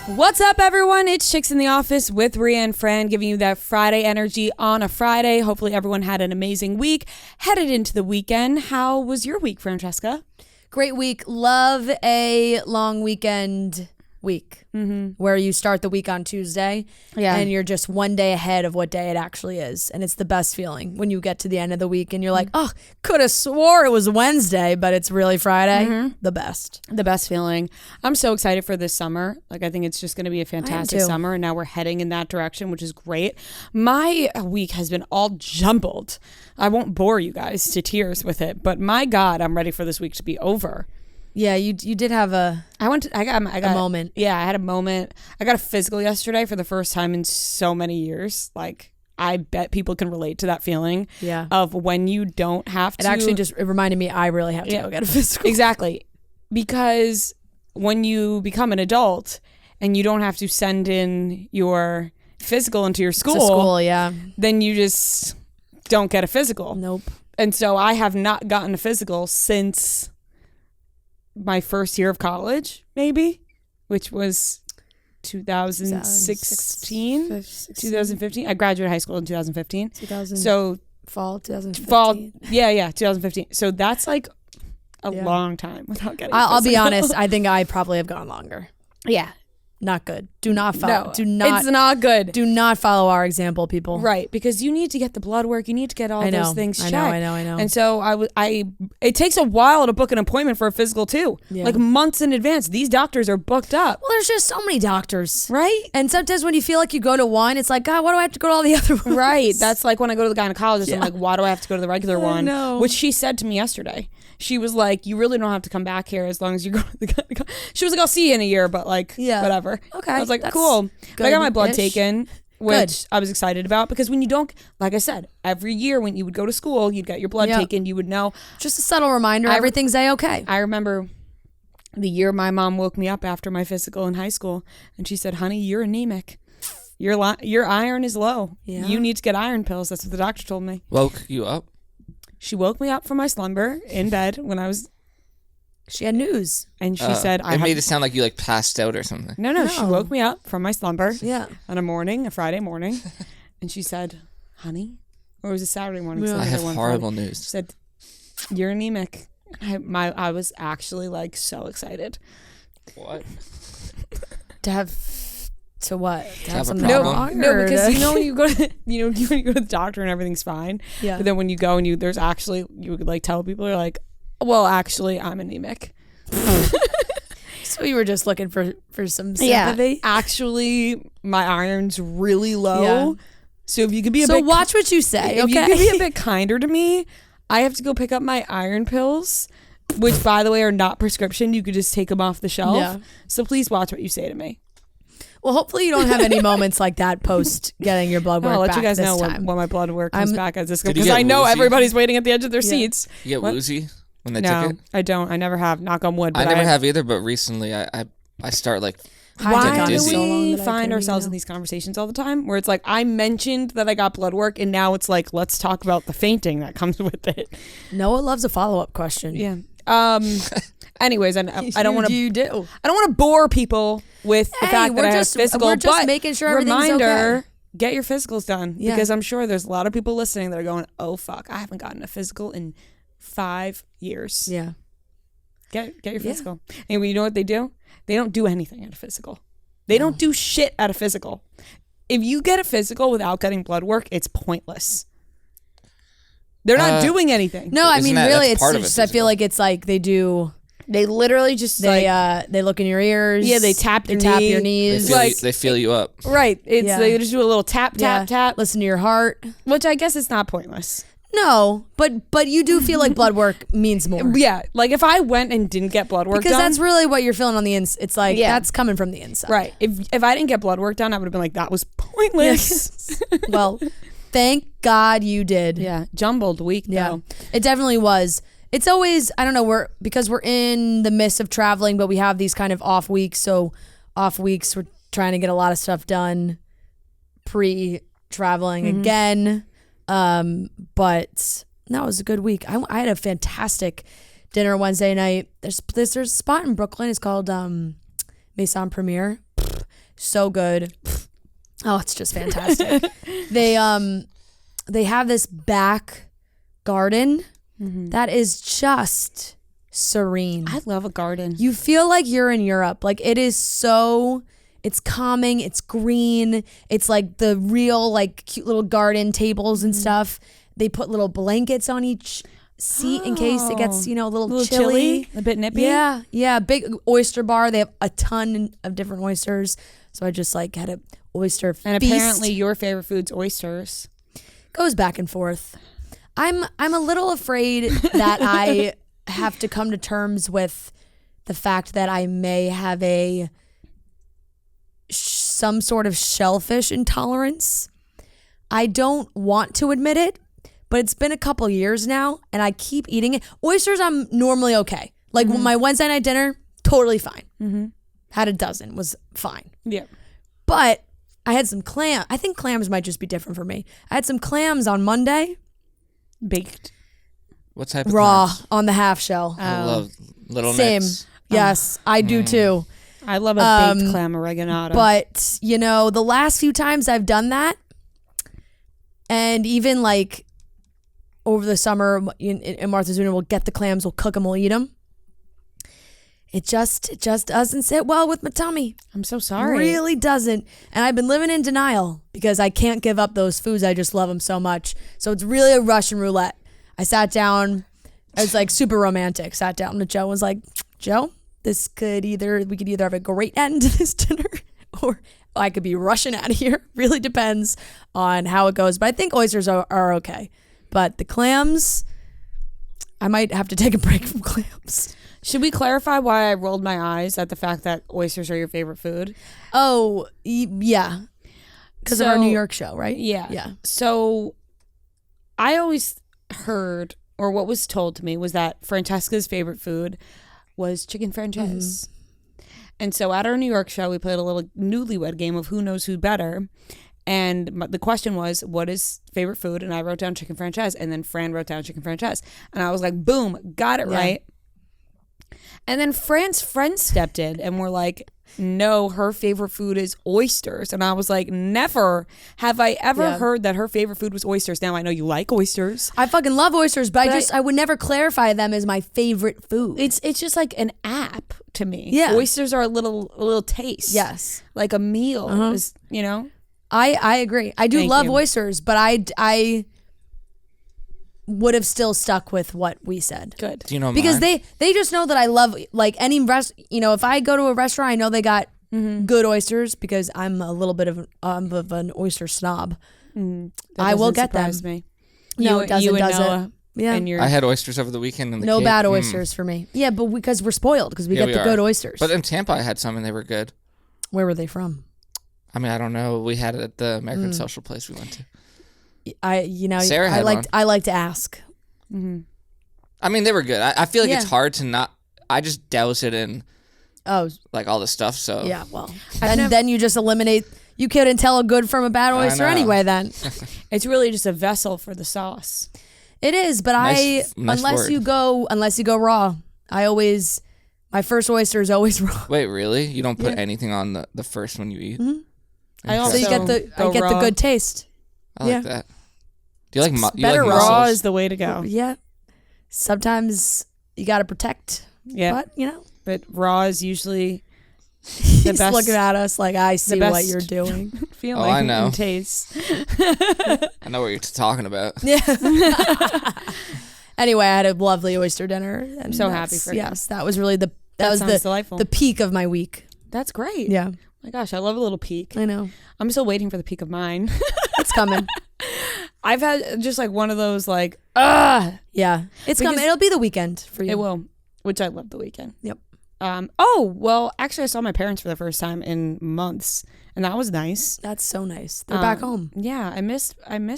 What's up, everyone? It's Chicks in the Office with Rhea and Fran, giving you that Friday energy on a Friday. Hopefully everyone had an amazing week. Headed into the weekend. How was your week, Francesca? Great week. Love a long weekend week where you start the week on Tuesday and you're just one day ahead of what day it actually is. And it's the best feeling when you get to the end of the week and you're like, oh, could have swore it was Wednesday, but it's really Friday. The best. The best feeling. I'm so excited for this summer. Like, I think it's just going to be a fantastic summer, and now we're heading in that direction, which is great. My week has been all jumbled. I won't bore you guys to tears with it, but my God, I'm ready for this week to be over. Yeah, you did have a moment. Yeah, I had a moment. I got a physical yesterday for the first time in so many years. Like, I bet people can relate to that feeling of when you don't have to. It reminded me I really have to go get a physical. Exactly. Because when you become an adult and you don't have to send in your physical into your school, then you just don't get a physical. Nope. And so I have not gotten a physical since my first year of college, maybe, which was 2015. I graduated high school in 2015. Fall 2015. Fall, 2015. So that's like a long time without getting I'll be honest, I think I probably have gone longer. Yeah. Not good. Do not follow. It's not good. Do not follow our example, people. Right, because you need to get the blood work. You need to get all those things checked. I know. And so it takes a while to book an appointment for a physical too. Yeah. Like months in advance. These doctors are booked up. Well, there's just so many doctors. Right? And sometimes when you feel like you go to one, it's like, God, why do I have to go to all the other ones? Right. That's like when I go to the gynecologist, I'm like, why do I have to go to the regular one? No. Which she said to me yesterday. She was like, you really don't have to come back here as long as you go to the gynecologist. She was like, I'll see you in a year, but like, whatever. Okay. I was like, cool. But I got my blood taken, which I was excited about, because when you don't, like I said, every year when you would go to school, you'd get your blood taken, you would know. Just a subtle reminder, everything's A-okay. I remember the year my mom woke me up after my physical in high school, and she said, honey, you're anemic. Your iron is low. Yeah. You need to get iron pills. That's what the doctor told me. Woke you up? She woke me up from my slumber in bed when I was... She had news. And she said... It made it sound like you like passed out or something. No. She woke me up from my slumber on a Friday morning. And she said, honey... Or it was a Saturday morning. I have horrible news. She said, you're anemic. I was actually like so excited. What? To have something wrong? No, because you know when you go to when you go to the doctor and everything's fine. Yeah. But then when you go and there's actually, you would like tell people, you're like, well, actually, I'm anemic. So you were just looking for some sympathy? Yeah. Actually, my iron's really low. Yeah. So if you could be watch what you say. If you could be a bit kinder to me, I have to go pick up my iron pills, which by the way are not prescription. You could just take them off the shelf. Yeah. So please watch what you say to me. Well, hopefully you don't have any moments like that post getting your blood work back. I'll let you guys know when my blood work comes back as this, because I know everybody's waiting at the edge of their seats. You get woozy when they took it? I don't. I never have. Knock on wood. But I never have either, but recently I start like why do dizzy. we find ourselves in these conversations all the time where it's like, I mentioned that I got blood work and now it's like, let's talk about the fainting that comes with it. Noah loves a follow-up question. Yeah. Anyways, I don't want to. You do. I don't want to bore people with the fact that I have physical. We're just making sure everything's okay. Get your physicals done, because I'm sure there's a lot of people listening that are going, "Oh fuck, I haven't gotten a physical in 5 years." Yeah. Get your physical. And you know what they do? They don't do anything at a physical. They don't do shit at a physical. If you get a physical without getting blood work, it's pointless. They're not doing anything. No, I mean, really, it's just, I feel like it's like they do. They literally just they look in your ears. Yeah, they tap your knees. They feel you up. Right. They just do a little tap. Listen to your heart, which I guess is not pointless. No, but you do feel like blood work means more. Yeah, like if I went and didn't get blood work done, because that's really what you're feeling on the inside. It's like that's coming from the inside. Right. If I didn't get blood work done, I would have been like, that was pointless. Yes. Well, thank God you did. Yeah, jumbled week though. Yeah, it definitely was. It's always, I don't know, because we're in the midst of traveling, but we have these kind of off weeks. So off weeks, we're trying to get a lot of stuff done pre-traveling again. But no, it was a good week. I had a fantastic dinner Wednesday night. There's a spot in Brooklyn. It's called Maison Premier. So good. Oh, it's just fantastic. They have this back garden that is just serene. I love a garden. You feel like you're in Europe. Like it is so, it's calming, it's green. It's like the real like cute little garden tables and stuff. They put little blankets on each seat in case it gets, a little chilly. A bit nippy. Yeah. Big oyster bar. They have a ton of different oysters. So I just like had a oyster feast. And apparently your favorite food's oysters. Goes back and forth. I'm a little afraid that I have to come to terms with the fact that I may have some sort of shellfish intolerance. I don't want to admit it, but it's been a couple years now and I keep eating it. Oysters, I'm normally okay. Like my Wednesday night dinner, totally fine. Had a dozen, was fine. Yeah. But I had some clam. I think clams might just be different for me. I had some clams on Monday. Baked. What type of Raw clams? on the half shell. I love little Same. necks. Yes, I do too. I love a baked clam oreganata. But, the last few times I've done that, and even like over the summer in Martha's Vineyard, we'll get the clams, we'll cook them, we'll eat them. It just doesn't sit well with my tummy. I'm so sorry. Really doesn't. And I've been living in denial because I can't give up those foods. I just love them so much. So it's really a Russian roulette. I sat down. I was like super romantic. Sat down with Joe and was like, Joe, we could either have a great end to this dinner or I could be rushing out of here. Really depends on how it goes. But I think oysters are okay. But the clams, I might have to take a break from clams. Should we clarify why I rolled my eyes at the fact that oysters are your favorite food? Oh, yeah. Because of our New York show, right? Yeah. Yeah. So I always heard, or what was told to me, was that Francesca's favorite food was chicken franchise. And so at our New York show, we played a little newlywed game of who knows who better. And the question was, what is favorite food? And I wrote down chicken franchise. And then Fran wrote down chicken franchise. And I was like, boom, got it right. And then Fran's friends stepped in and were like, no, her favorite food is oysters. And I was like, never have I ever heard that her favorite food was oysters. Now I know you like oysters. I fucking love oysters, but I would never clarify them as my favorite food. It's just like an app to me. Yeah. Oysters are a little taste. Yes. Like a meal is, I agree. I do love oysters, but I would have still stuck with what we said. Good. Do you know because mine? they just know that I love like any if I go to a restaurant, I know they got good oysters because I'm a little bit of an oyster snob. I will get them. Me. No, it doesn't. Does it? Yeah. I had oysters over the weekend. No bad oysters for me. Yeah, but because we're spoiled because we get the good oysters. But in Tampa, I had some and they were good. Where were they from? I mean, I don't know. We had it at the American Social place we went to. Sarah had one. I like to ask. I mean, they were good. I feel like it's hard to not. I just douse it in. Like all the stuff. So yeah, well, then you just eliminate. You couldn't tell a good from a bad oyster anyway. Then it's really just a vessel for the sauce. It is, but unless you go raw, my first oyster is always raw. Wait, really? You don't put anything on the first one you eat? I also so I get the good taste. I like that. Do you like better raw is the way to go. Yeah. Sometimes you got to protect. Yeah. But raw is usually the he's best. looking at us like, I see what you're doing. Feeling I know. And taste. I know what you're talking about. Yeah. Anyway, I had a lovely oyster dinner. And I'm so happy for you. Yes, that was really that was delightful. The peak of my week. That's great. Yeah. My gosh, I love a little peak. I know. I'm still waiting for the peak of mine. It's coming. I've had just like one of those like, yeah. It's coming. It'll be the weekend for you. It will, which I love the weekend. Yep. Well, actually I saw my parents for the first time in months and that was nice. That's so nice. They're back home. Yeah, I miss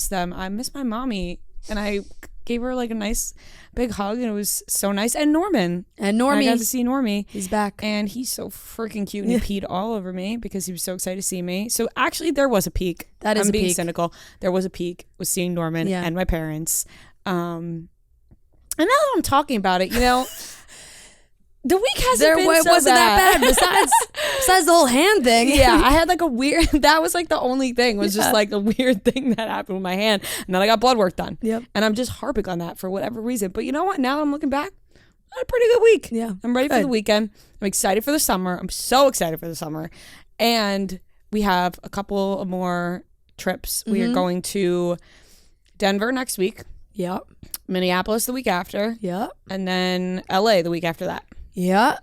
them. I miss my mommy and I gave her like a nice big hug and it was so nice. And Normie. I got to see Normie. He's back. And he's so freaking cute and he peed all over me because he was so excited to see me. So actually there was a peak. That is I'm being peak. cynical. There was a peak with seeing Norman and my parents. And now that I'm talking about it, The week hasn't been so wasn't bad. that bad. Besides the whole hand thing. Yeah, I had like a weird. That was like the only thing was just like a weird thing that happened with my hand, and then I got blood work done. Yep. And I'm just harping on that for whatever reason. But you know what? Now I'm looking back, I had a pretty good week. Yeah, I'm ready for the weekend. I'm excited for the summer. I'm so excited for the summer, and we have a couple of more trips. We are going to Denver next week. Yep. Minneapolis the week after. Yep. And then LA the week after that. Yeah.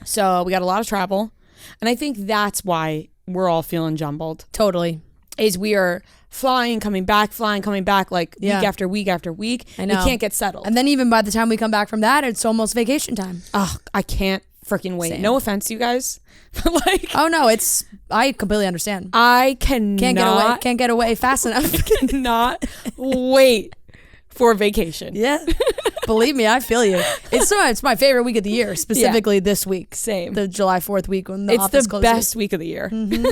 So we got a lot of travel. And I think that's why we're all feeling jumbled. Totally. Is we are flying, coming back, like week after week after week. I know. We can't get settled. And then even by the time we come back from that, it's almost vacation time. Oh, I can't freaking wait. Same. No offense, you guys. Like, oh no, I completely understand. I can't get away fast enough. Cannot wait for vacation. Yeah. Believe me, I feel you. It's my favorite week of the year, specifically this week. Same. The July 4th week when the office closes. It's the best week of the year. Mm-hmm.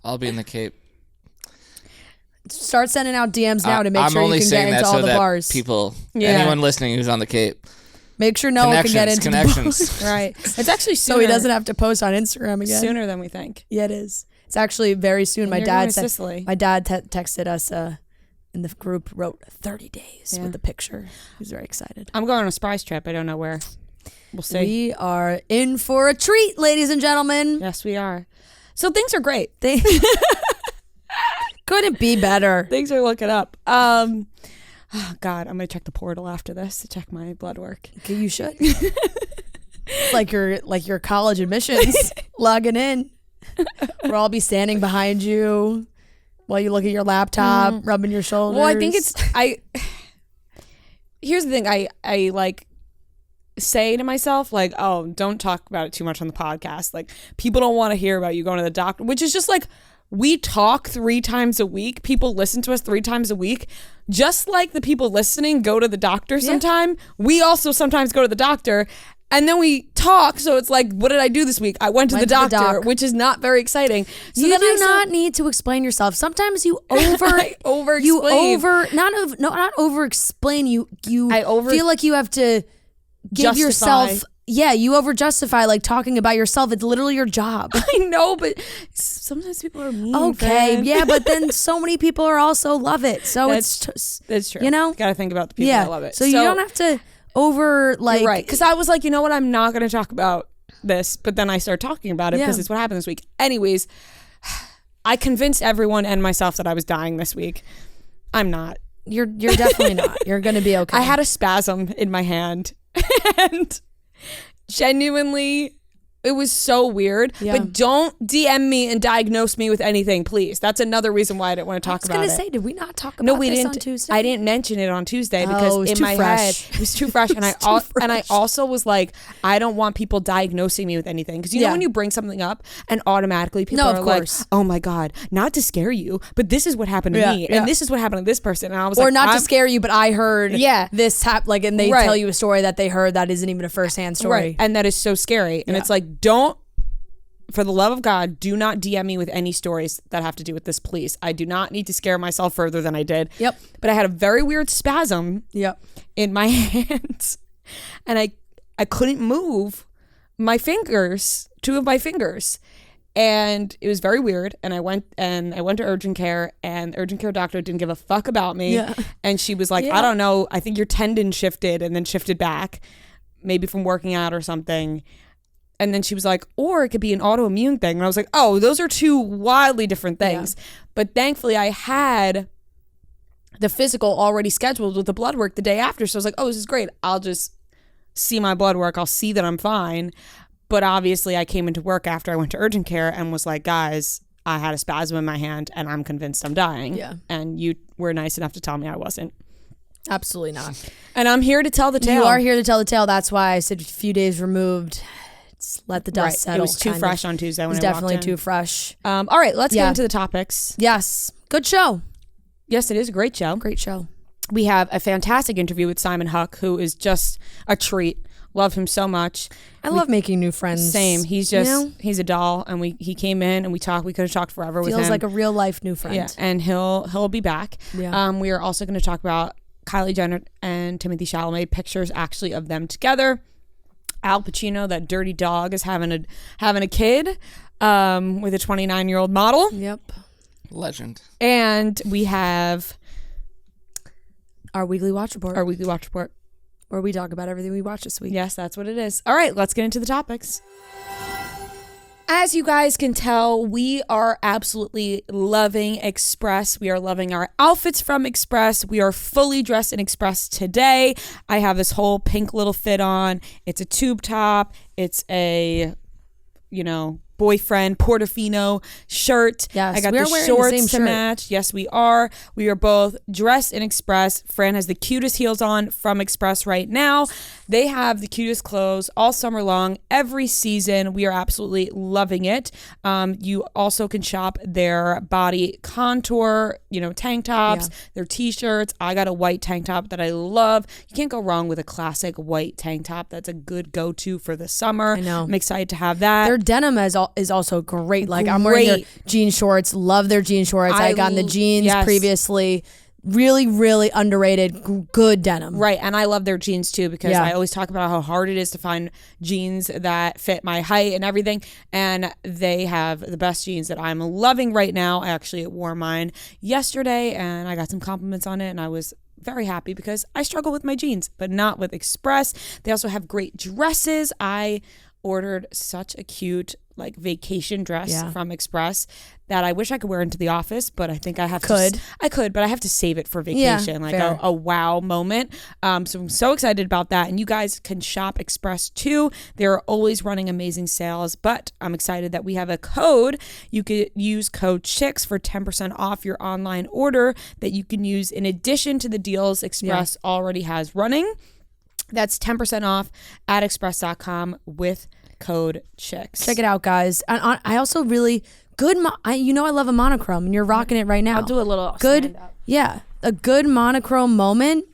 I'll be in the Cape. Start sending out DMs now to make sure you can get into all the bars. People, anyone listening who's on the Cape. Make sure Noah can get into connections. Right. It's actually sooner. So he doesn't have to post on Instagram again. Sooner than we think. Yeah, it is. It's actually very soon. And my dad said. Sicily. My dad texted us in the group, wrote 30 days with the picture. He's very excited. I'm going on a surprise trip. I don't know where. We'll see. We are in for a treat, ladies and gentlemen. Yes, we are. So things are great. Couldn't be better. Things are looking up. Oh God, I'm gonna check the portal after this to check my blood work. Okay, you should. like your college admissions, logging in. We'll all be standing behind you while you look at your laptop, rubbing your shoulders. Well, I think here's the thing. I like say to myself, like, oh, don't talk about it too much on the podcast. Like, people don't want to hear about you going to the doctor, which is just like, we talk 3 times a week. People listen to us 3 times a week. Just like the people listening go to the doctor sometime, we also sometimes go to the doctor. And then we talk, so it's like, what did I do this week? I went to the doctor, which is not very exciting. So you do not need to explain yourself. Sometimes you over-explain. Not over-explain. You feel like you have to give yourself... Yeah, you over-justify, like, talking about yourself. It's literally your job. I know, but sometimes people are mean. Okay, yeah, but then so many people are also love it. So that's true. You know? Got to think about the people that love it. So you don't have to like... You're right, because I was like, you know what? I'm not going to talk about this, but then I started talking about it because it's what happened this week. Anyways, I convinced everyone and myself that I was dying this week. I'm not. You're definitely not. You're going to be okay. I had a spasm in my hand, and... genuinely, it was so weird. But don't DM me and diagnose me with anything, please. That's another reason why I didn't want to talk about it. I was going to say, did we not talk about this on Tuesday? I didn't mention it on Tuesday because in my head it was too fresh. And I also was like, I don't want people diagnosing me with anything. Because you know when you bring something up and automatically people are like, oh my God, not to scare you, but this is what happened to me. And this is what happened to this person. And I was or not to scare you, but I heard this happen. Like, and they Right. tell you a story that they heard that isn't even a firsthand story. Right. And that is so scary. And it's like, don't, for the love of God, do not DM me with any stories that have to do with this, please. I do not need to scare myself further than I did. Yep. But I had a very weird spasm in my hands. And I couldn't move my fingers, 2 of my fingers. And it was very weird. And I went to urgent care, and the urgent care doctor didn't give a fuck about me. Yeah. And she was like, I don't know, I think your tendon shifted and then shifted back, maybe from working out or something. And then she was like, or it could be an autoimmune thing. And I was like, oh, those are 2 wildly different things. Yeah. But thankfully I had the physical already scheduled with the blood work the day after. So I was like, oh, this is great. I'll just see my blood work. I'll see that I'm fine. But obviously I came into work after I went to urgent care and was like, guys, I had a spasm in my hand and I'm convinced I'm dying. Yeah. And you were nice enough to tell me I wasn't. Absolutely not. And I'm here to tell the tale. You are here to tell the tale. That's why I said a few days removed. Let the dust settle. It was too fresh on Tuesday when I walked in. It was definitely too fresh. All right, let's get into the topics. Yes. Good show. Yes, it is a great show. Great show. We have a fantastic interview with Simon Huck, who is just a treat. Love him so much. I love making new friends. Same. He's just, he's a doll. And he came in and we talked. We could have talked forever with him. Feels like a real life new friend. Yeah, and he'll be back. Yeah. We are also going to talk about Kylie Jenner and Timothée Chalamet, pictures actually of them together. Al Pacino, that dirty dog, is having a kid with a 29-year-old model. Yep. Legend. And we have our weekly watch report. Where we talk about everything we watched this week. Yes, that's what it is. All right, let's get into the topics. As you guys can tell, we are absolutely loving Express. We are loving our outfits from Express. We are fully dressed in Express today. I have this whole pink little fit on. It's a tube top. It's a, boyfriend Portofino shirt. Yes, I got the shorts to match. Yes, we are. We are both dressed in Express. Fran has the cutest heels on from Express right now. They have the cutest clothes all summer long, every season. We are absolutely loving it. You also can shop their body contour, tank tops, their t-shirts. I got a white tank top that I love. You can't go wrong with a classic white tank top. That's a good go-to for the summer. I know. I'm excited to have that. Their denim is also great. Like, I'm wearing their jean shorts. Love their jean shorts. I got the jeans previously. Really, really underrated, good denim. Right, and I love their jeans too, because I always talk about how hard it is to find jeans that fit my height and everything, and they have the best jeans that I'm loving right now. I actually wore mine yesterday, and I got some compliments on it, and I was very happy because I struggle with my jeans, but not with Express. They also have great dresses. I ordered such a cute vacation dress from Express that I wish I could wear into the office, but I think I have I could, but I have to save it for vacation, a wow moment. So I'm so excited about that. And you guys can shop Express too. They're always running amazing sales, but I'm excited that we have a code. You could use code CHICKS for 10% off your online order that you can use in addition to the deals Express already has running. That's 10% off at express.com with code CHICKS. Check it out, guys. And I also really good. I love a monochrome, and you're rocking it right now. I'll do a little good. Stand up. Yeah, a good monochrome moment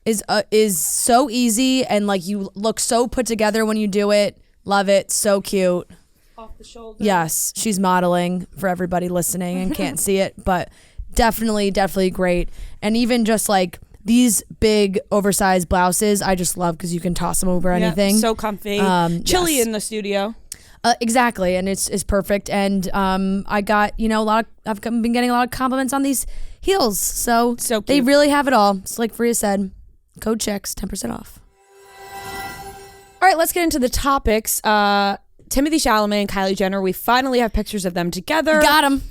is so easy, and you look so put together when you do it. Love it. So cute. Off the shoulder. Yes, she's modeling for everybody listening and can't see it, but definitely great. And even just these big oversized blouses, I just love because you can toss them over anything. So comfy. Chilly in the studio. Exactly, and it's perfect. And I got I've been getting a lot of compliments on these heels. So cute. They really have it all. It's like Faria said, code CHICKS, 10% off. All right, let's get into the topics. Timothée Chalamet and Kylie Jenner. We finally have pictures of them together. Got them.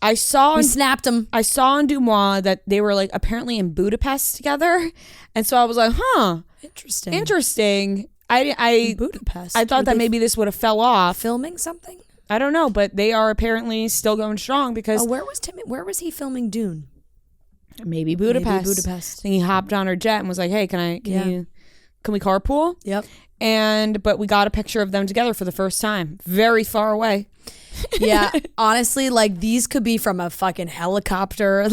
We snapped them. I saw on Dumois that they were apparently in Budapest together, and so I was like, interesting. In Budapest. I thought that maybe this would have fell off. Filming something? I don't know, but they are apparently still going strong because. Where was he filming Dune? Maybe Budapest. And he hopped on her jet and was like, "Hey, can we carpool?" Yep. But we got a picture of them together for the first time, very far away. Yeah, honestly, these could be from a fucking helicopter.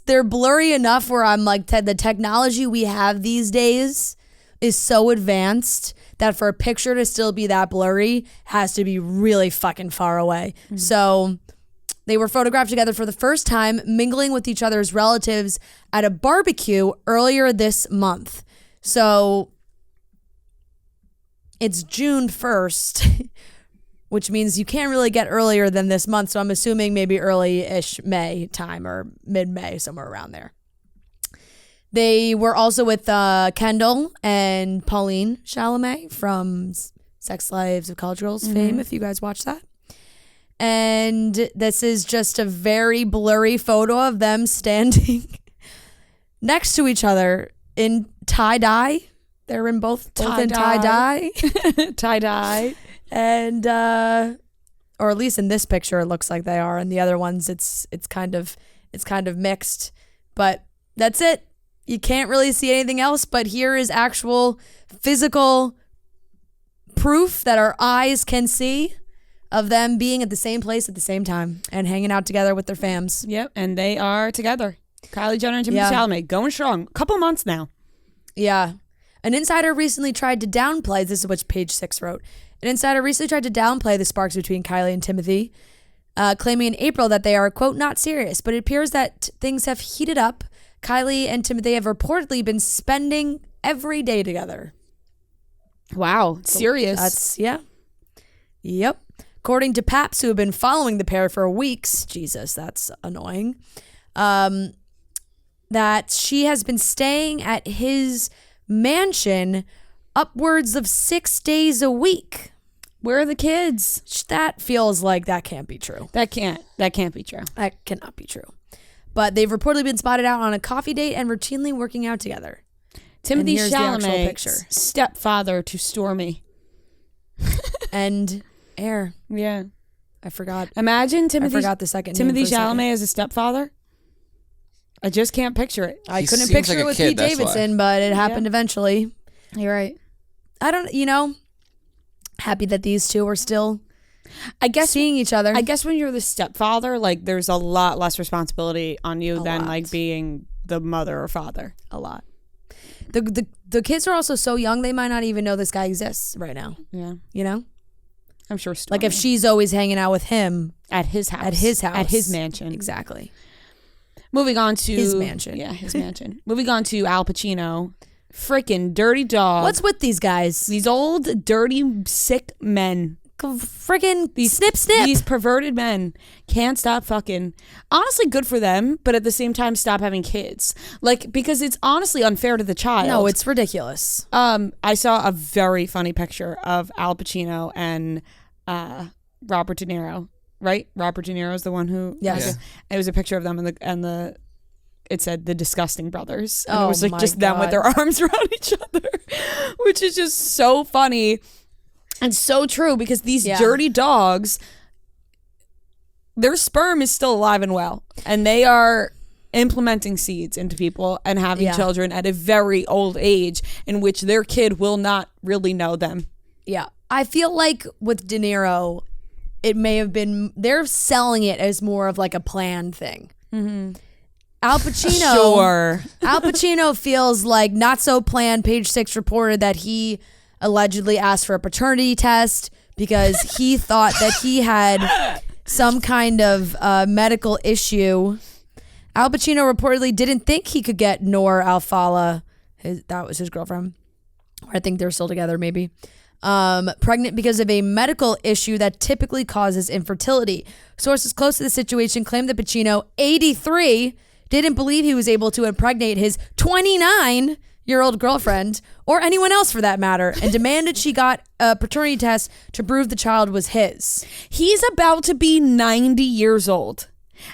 They're blurry enough where I'm the technology we have these days is so advanced that for a picture to still be that blurry has to be really fucking far away. Mm-hmm. So they were photographed together for the first time, mingling with each other's relatives at a barbecue earlier this month. So it's June 1st. Which means you can't really get earlier than this month. So I'm assuming maybe early-ish May time or mid-May, somewhere around there. They were also with Kendall and Pauline Chalamet from Sex Lives of College Girls fame, if you guys watch that. And this is just a very blurry photo of them standing next to each other in tie-dye. They're in both in tie-dye. Tie-dye. And or at least in this picture it looks like they are, and the other ones it's kind of mixed, but that's it. You can't really see anything else, but here is actual physical proof that our eyes can see of them being at the same place at the same time and hanging out together with their fams. Yep, and they are together. Kylie Jenner and Timothée Chalamet going strong. Couple months now. Yeah. An insider recently tried to downplay, this is what Page 6 wrote, an insider recently tried to downplay the sparks between Kylie and Timothée, claiming in April that they are, quote, not serious, but it appears that things have heated up. Kylie and Timothée have reportedly been spending every day together. Wow. Serious. That's, yeah. Yep. According to Paps, who have been following the pair for weeks, Jesus, that's annoying, that she has been staying at his mansion upwards of 6 days a week. Where are the kids? That feels like that can't be true. That can't be true. That cannot be true. But they've reportedly been spotted out on a coffee date and routinely working out together. Timothée Chalamet, stepfather to Stormy. And Air. Yeah. I forgot. Imagine I forgot the second Timothée Chalamet as a stepfather. I just can't picture it. I couldn't picture it with Pete Davidson, but it happened eventually. You're right. I don't, happy that these two are still, seeing each other. I guess when you're the stepfather, like there's a lot less responsibility on you than like being the mother or father. A lot. The kids are also so young, they might not even know this guy exists right now. Yeah. I'm sure Stormy. Like if she's always hanging out with him. At his house. At his mansion. Exactly. Moving on to his mansion. Yeah, his mansion. Moving on to Al Pacino. Freaking dirty dog. What's with these guys? These old, dirty, sick men. Freaking snip. These perverted men can't stop fucking. Honestly, good for them, but at the same time, stop having kids. Like, because it's honestly unfair to the child. No, it's ridiculous. I saw a very funny picture of Al Pacino and Robert De Niro. Right? Robert De Niro is the one who. Yes. It was a picture of them and the it said the disgusting brothers. And it was like just God. them with their arms around each other, which is just so funny and so true because these dirty dogs, their sperm is still alive and well, and they are implementing seeds into people and having children at a very old age in which their kid will not really know them. Yeah. I feel like with De Niro, it may have been, they're selling it as more of like a planned thing. Mm-hmm. Al Pacino. Sure. Al Pacino feels like not so planned. Page 6 reported that he allegedly asked for a paternity test because he thought that he had some kind of medical issue. Al Pacino reportedly didn't think he could get Noor Al-Fala, that was his girlfriend, or I think they're still together maybe, pregnant because of a medical issue that typically causes infertility. Sources close to the situation claim that Pacino, 83, didn't believe he was able to impregnate his 29-year-old girlfriend, or anyone else for that matter, and demanded she got a paternity test to prove the child was his. He's about to be 90 years old.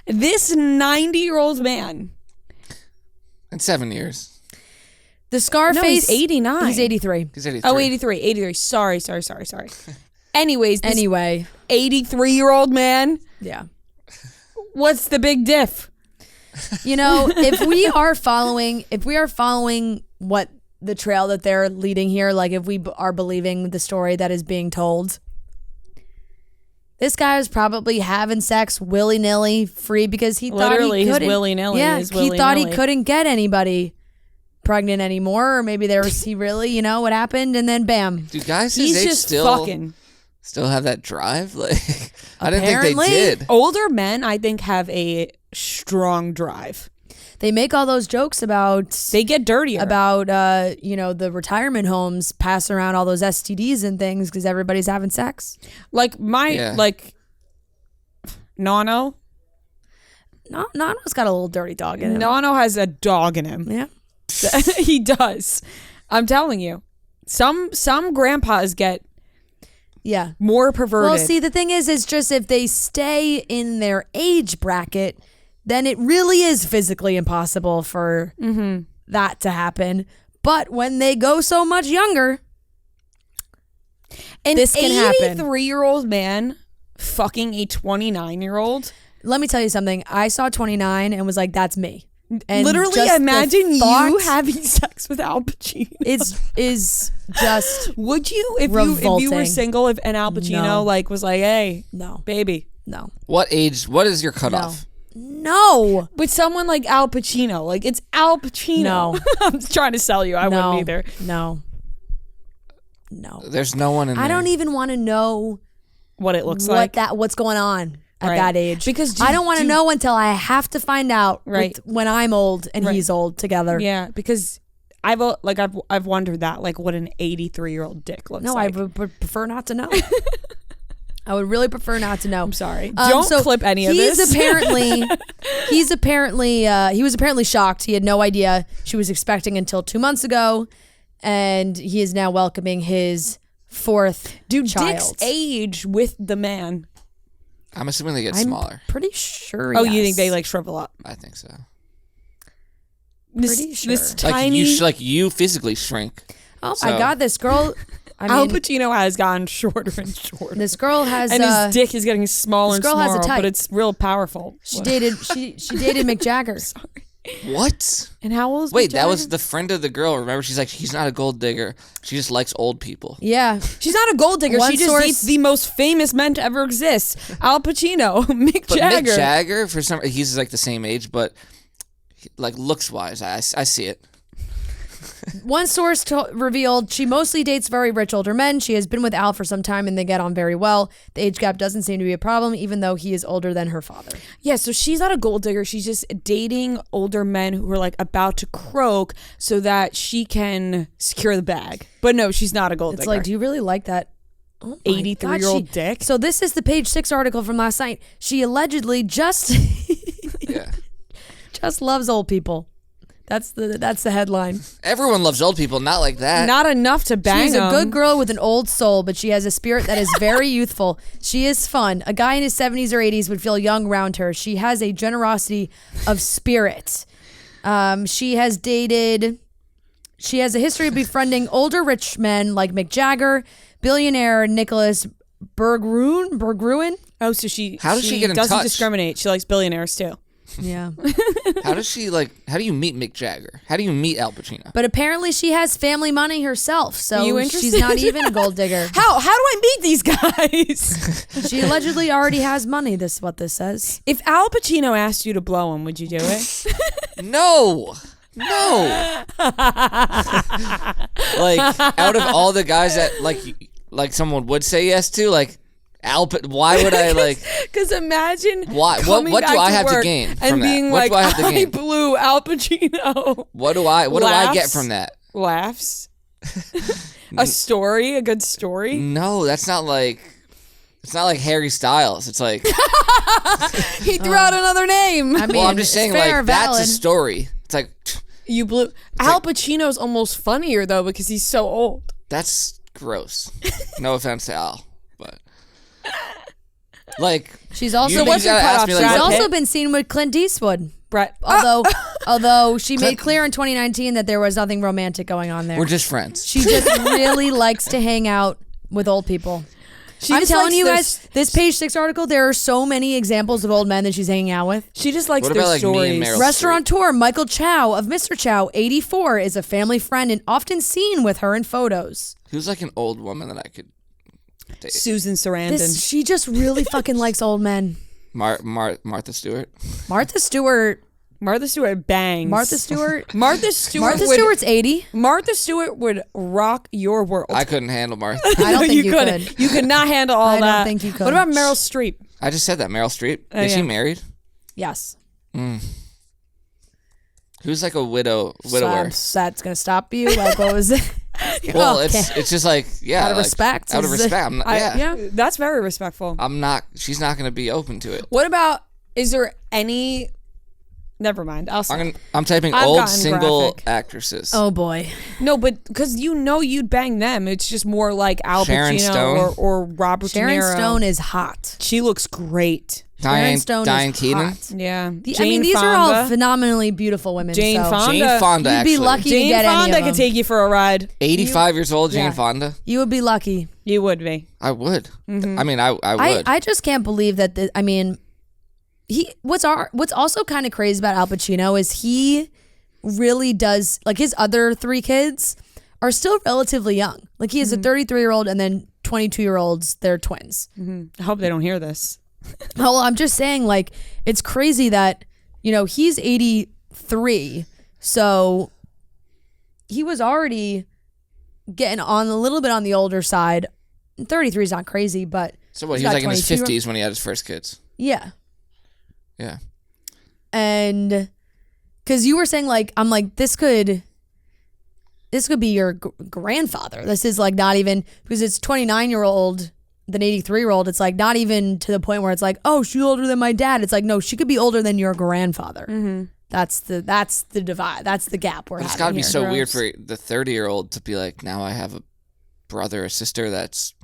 This 90-year-old man. In 7 years. The Scarface. No, he's 89. He's 83. He's 83. Oh, 83. Sorry. Anyways, this 83-year-old man. Yeah. What's the big diff? If we are following what the trail that they're leading here, like if we are believing the story that is being told, this guy is probably having sex willy-nilly, free, because he thought he couldn't. Willy-nilly. Yeah, he thought he couldn't get anybody pregnant anymore, or maybe he really, what happened, and then bam. Do guys he's his age just still fucking. Still have that drive? Like, I didn't think they did. Older men, I think, have a strong drive. They make all those jokes about. They get dirtier. About, the retirement homes pass around all those STDs and things because everybody's having sex. Like Nano. Nano's got a little dirty dog in him. Nano has a dog in him. Yeah. He does. I'm telling you. Some grandpas get more perverted. Well, see, the thing is just if they stay in their age bracket, then it really is physically impossible for that to happen. But when they go so much younger, this can happen. An 83-year-old man fucking a 29-year-old. Let me tell you something. I saw 29 and was like, that's me. And literally imagine you having sex with Al Pacino. Is just would you if you were single and Al Pacino was like, hey, no, baby, no. What age? What is your cutoff? No. But someone like Al Pacino, like it's Al Pacino. No. I'm trying to sell you. I wouldn't either. No. There's no one in there. I don't even want to know what it looks like. What's going on at that age. Because I don't want to know until I have to find out when I'm old and he's old together. Yeah, because I've wondered that, like, what an 83-year-old dick looks like. No, I would prefer not to know. I would really prefer not to know. I'm sorry. Don't clip any of this. He was apparently shocked. He had no idea she was expecting until 2 months ago, and he is now welcoming his fourth child. Dicks age with the man? I'm assuming they get smaller. Pretty sure. Oh, yes. You think they like shrivel up? I think so. Pretty sure. This tiny, like you physically shrink. Oh my God, this girl. Al Pacino has gotten shorter and shorter. This girl has, and his dick is getting smaller and smaller. Has a type. But it's real powerful. She dated Mick Jagger. Sorry. What? And how old is Wait, Mick Jagger? That was the friend of the girl. Remember, she's like, she's not a gold digger. She just likes old people. Yeah. She's not a gold digger. She just dates the most famous men to ever exist. Al Pacino, Mick Jagger. Mick Jagger, for some, he's like the same age, but like looks wise, I see it. One source revealed she mostly dates very rich older men. She has been with Al for some time and they get on very well. The age gap doesn't seem to be a problem, even though he is older than her father. Yeah, so she's not a gold digger. She's just dating older men who are like about to croak so that she can secure the bag. But no, she's not a gold digger. It's like, do you really like that 83-year-old dick? So this is the Page 6 article from last night. She allegedly just loves old people. That's the headline. Everyone loves old people, not like that. Not enough to bang She's a good girl with an old soul, but she has a spirit that is very youthful. She is fun. A guy in his 70s or 80s would feel young around her. She has a generosity of spirit. She has a history of befriending older rich men like Mick Jagger, billionaire Nicholas Berggruen. Oh, so she doesn't doesn't discriminate. She likes billionaires too. Yeah. How do you meet Mick Jagger? How do you meet Al Pacino? But apparently she has family money herself, so she's not even a gold digger. How do I meet these guys? She allegedly already has money, this is what this says. If Al Pacino asked you to blow him, would you do it? No. Like, out of all the guys that like someone would say yes to, like, why would I like? Because imagine why? What do I have to gain from and being that? What like, I blew Al Pacino. What do I get from that? Laughs. A good story. No, that's not like. It's not like Harry Styles. It's like he threw out another name. I mean, well, I'm just saying, like, that's a story. It's like you blew. Al Pacino's almost funnier though because he's so old. That's gross. No offense to Al. Like, she's also been seen with Clint Eastwood. Brett, although she made clear in 2019 that there was nothing romantic going on there. We're just friends. She just really likes to hang out with old people. I'm telling you guys, this Page 6 article, there are so many examples of old men that she's hanging out with. She just likes their stories. Restaurateur Michael Chow of Mr. Chow, 84, is a family friend and often seen with her in photos. Who's like an old woman that I could date? Susan Sarandon. She just really fucking likes old men. Martha Stewart. Martha Stewart bangs. Martha Stewart's 80. Martha Stewart would rock your world. I couldn't handle Martha. I don't think you could. You could not handle all that. I don't think you could. What about Meryl Streep? I just said that. Meryl Streep. Is she married? Yes. Who's like a widower? That's gonna stop you. Like, what was it? Well, it's just like, yeah, out of respect. Out of respect. Yeah, that's very respectful. She's not going to be open to it. What about? Is there any? Never mind. I'm typing old single actresses. Oh boy. No, but because you'd bang them. It's just more like Al Pacino or Robert De Niro. Sharon Stone is hot. She looks great. Diane Keaton. Hot. Yeah. These are all phenomenally beautiful women. Jane Fonda. You'd be lucky to get any of them. Jane Fonda could take you for a ride. 85 years old, Jane Fonda. You would be lucky. You would be. I would. Mm-hmm. I mean, I would. I just can't believe that. What's also kind of crazy about Al Pacino is he really does, like, his other three kids are still relatively young. Like, he has a 33-year-old and then 22-year-olds. They're twins. I hope they don't hear this. Well, I'm just saying, like, it's crazy that, he's 83, so he was already getting on a little bit on the older side. 33 is not crazy, but so what? He was like in his 50s when he had his first kids. Yeah. Yeah. And because you were saying, like, I'm like, this could, this could be your grandfather. This is like not even, because it's 29-year-old, then 83-year-old. It's like not even to the point where it's like, oh, she's older than my dad. It's like, no, she could be older than your grandfather. Mm-hmm. That's the divide. That's the gap we're having. It's got to be here. so weird for the 30-year-old to be like, now I have a brother or sister that's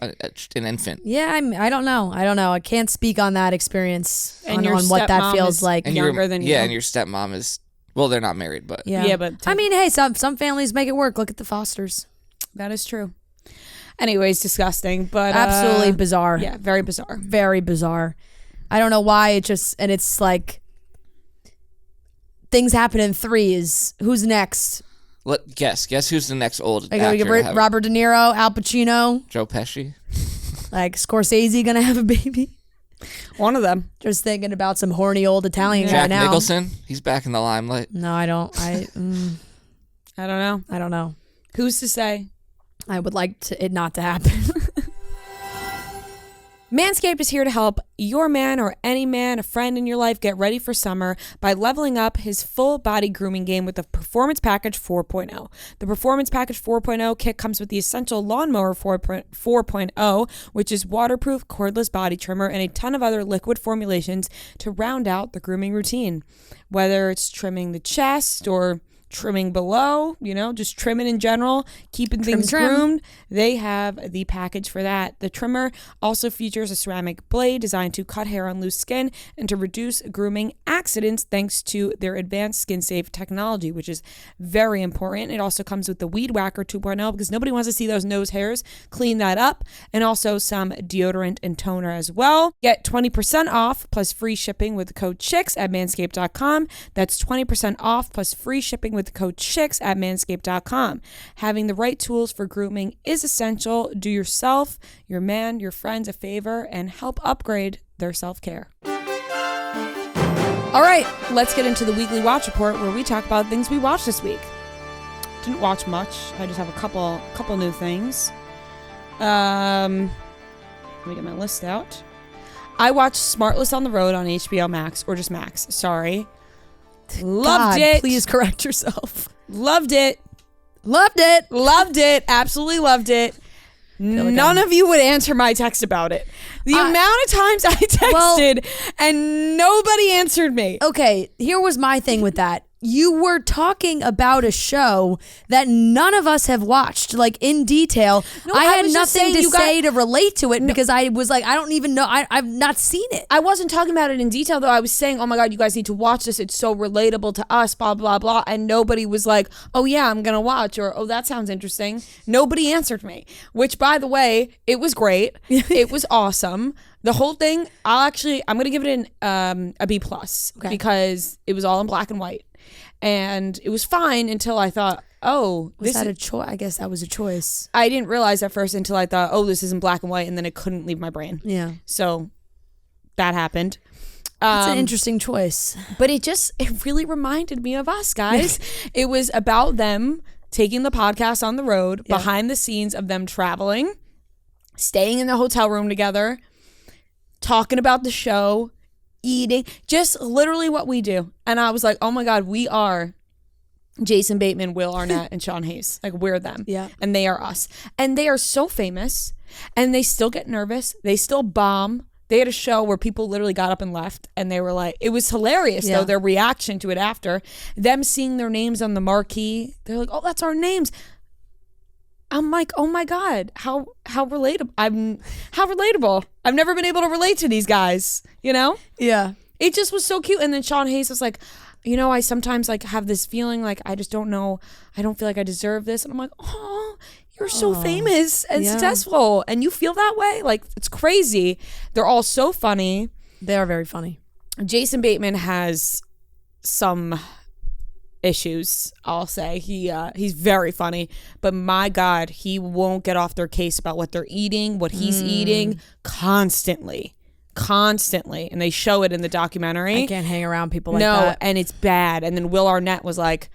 an infant. Yeah, I don't know. I can't speak on that experience and on what that feels like. And younger than you. Yeah, and your stepmom is, well, they're not married, but. Yeah, but I mean, hey, some families make it work. Look at the Fosters. That is true. Anyways, disgusting, but absolutely bizarre. Yeah, very bizarre. Very bizarre. I don't know why and it's like things happen in threes. Who's next? Guess who's the next old actor? Robert De Niro, Al Pacino, Joe Pesci. Like Scorsese gonna have a baby. One of them. Just thinking about some horny old Italian guy Jack now. Nicholson, he's back in the limelight. No, I don't. I don't know. Who's to say? I would like it not to happen. Manscaped is here to help your man or any man, a friend in your life, get ready for summer by leveling up his full body grooming game with the Performance Package 4.0. The Performance Package 4.0 kit comes with the Essential Lawnmower 4.0, which is waterproof, cordless body trimmer, and a ton of other liquid formulations to round out the grooming routine. Whether it's trimming the chest or trimming below, just trimming in general, keeping things groomed, they have the package for that. The trimmer also features a ceramic blade designed to cut hair on loose skin and to reduce grooming accidents thanks to their advanced skin-safe technology, which is very important. It also comes with the Weed Whacker 2.0 because nobody wants to see those nose hairs. Clean that up. And also some deodorant and toner as well. Get 20% off plus free shipping with the code CHICKS at manscaped.com. That's 20% off plus free shipping with the code CHICKS at manscaped.com. Having the right tools for grooming is essential. Do yourself, your man, your friends a favor and help upgrade their self-care. All right, let's get into the weekly watch report where we talk about things we watched this week. Didn't watch much. I just have a couple new things. Let me get my list out. I watched Smartless on the Road on HBO Max, or just Max. Sorry. Loved it. Please correct yourself. Loved it. Loved it. Loved it. Absolutely loved it. None of you would answer my text about it. The amount of times I texted and nobody answered me. Okay, here was my thing with that. You were talking about a show that none of us have watched, like in detail. No, I had nothing to say to relate to it because I was like, I don't even know. I've not seen it. I wasn't talking about it in detail, though. I was saying, oh my God, you guys need to watch this. It's so relatable to us, blah, blah, blah. And nobody was like, oh yeah, I'm going to watch, or oh, that sounds interesting. Nobody answered me, which by the way, it was great. It was awesome. The whole thing, I'm going to give it a B+, because it was all in black and white. And it was fine until I thought, oh, was that a choice? I guess that was a choice. I didn't realize at first until I thought, oh, this isn't black and white, and then it couldn't leave my brain. Yeah. So that happened. That's an interesting choice. But it really reminded me of us, guys. It was about them taking the podcast on the road, behind the scenes of them traveling, staying in the hotel room together, talking about the show, eating, just literally what we do. And I was like, oh my God, we are Jason Bateman, Will Arnett, and Sean Hayes. Like, we're them. Yeah. And they are us. And they are so famous, and they still get nervous. They still bomb. They had a show where people literally got up and left, and they were like, it was hilarious, though, their reaction to it after. Them seeing their names on the marquee. They're like, oh, that's our names. I'm like, oh my God, how relatable. How relatable. I've never been able to relate to these guys, Yeah. It just was so cute. And then Sean Hayes was like, I sometimes like have this feeling like I just don't know. I don't feel like I deserve this. And I'm like, oh, you're so famous and successful. And you feel that way? Like, it's crazy. They're all so funny. They are very funny. Jason Bateman has some issues, I'll say. He's very funny, but my God, he won't get off their case about what they're eating, what he's eating constantly, and they show it in the documentary. I can't hang around people like that. And it's bad. And then Will Arnett was like,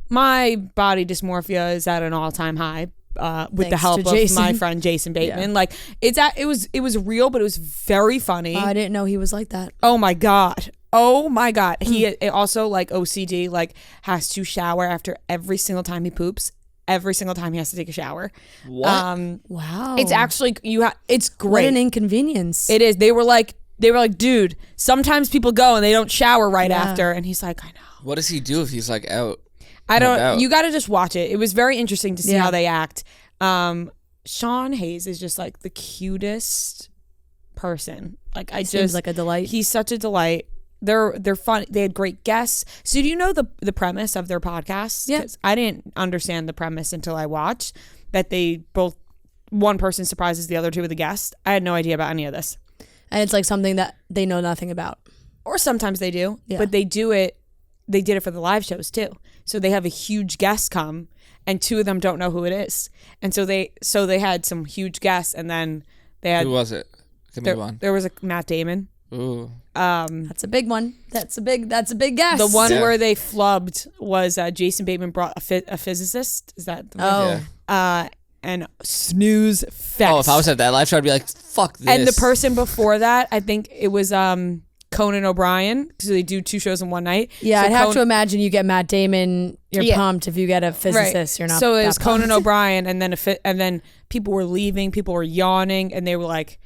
my body dysmorphia is at an all-time high with the help of my friend Jason Bateman. Like, it was real, but it was very funny. I didn't know he was like that. Oh my God. Oh my God. He also like OCD, like has to shower after every single time he poops. Every single time he has to take a shower. What? Wow. It's actually it's great. What an inconvenience. It is. They were like, dude, sometimes people go and they don't shower right after. And he's like, I know. What does he do if he's like out? You got to just watch it. It was very interesting to see how they act. Sean Hayes is just like the cutest person. Like seems like a delight. He's such a delight. They're fun. They had great guests. So do you know the premise of their podcast? Yeah. I didn't understand the premise until I watched that they both, one person surprises the other two with a guest. I had no idea about any of this. And it's like something that they know nothing about. Or sometimes they do, yeah. but they did it for the live shows too. So they have a huge guest come and two of them don't know who it is. And so they had some huge guests and then they had. Who was it? Give me one. There was a Matt Damon. Ooh. That's a big one. That's a big guess. The one where they flubbed was Jason Bateman brought a physicist. Is that the one? Oh. Yeah. And snooze fest. Oh, if I was at that live show, I'd be like, fuck this. And the person before that, I think it was Conan O'Brien, because they do 2 shows in one night. Yeah, so I'd have to imagine you get Matt Damon, you're pumped. If you get a physicist, right. You're not. So it was pumped. Conan O'Brien, and then people were leaving, people were yawning, and they were like,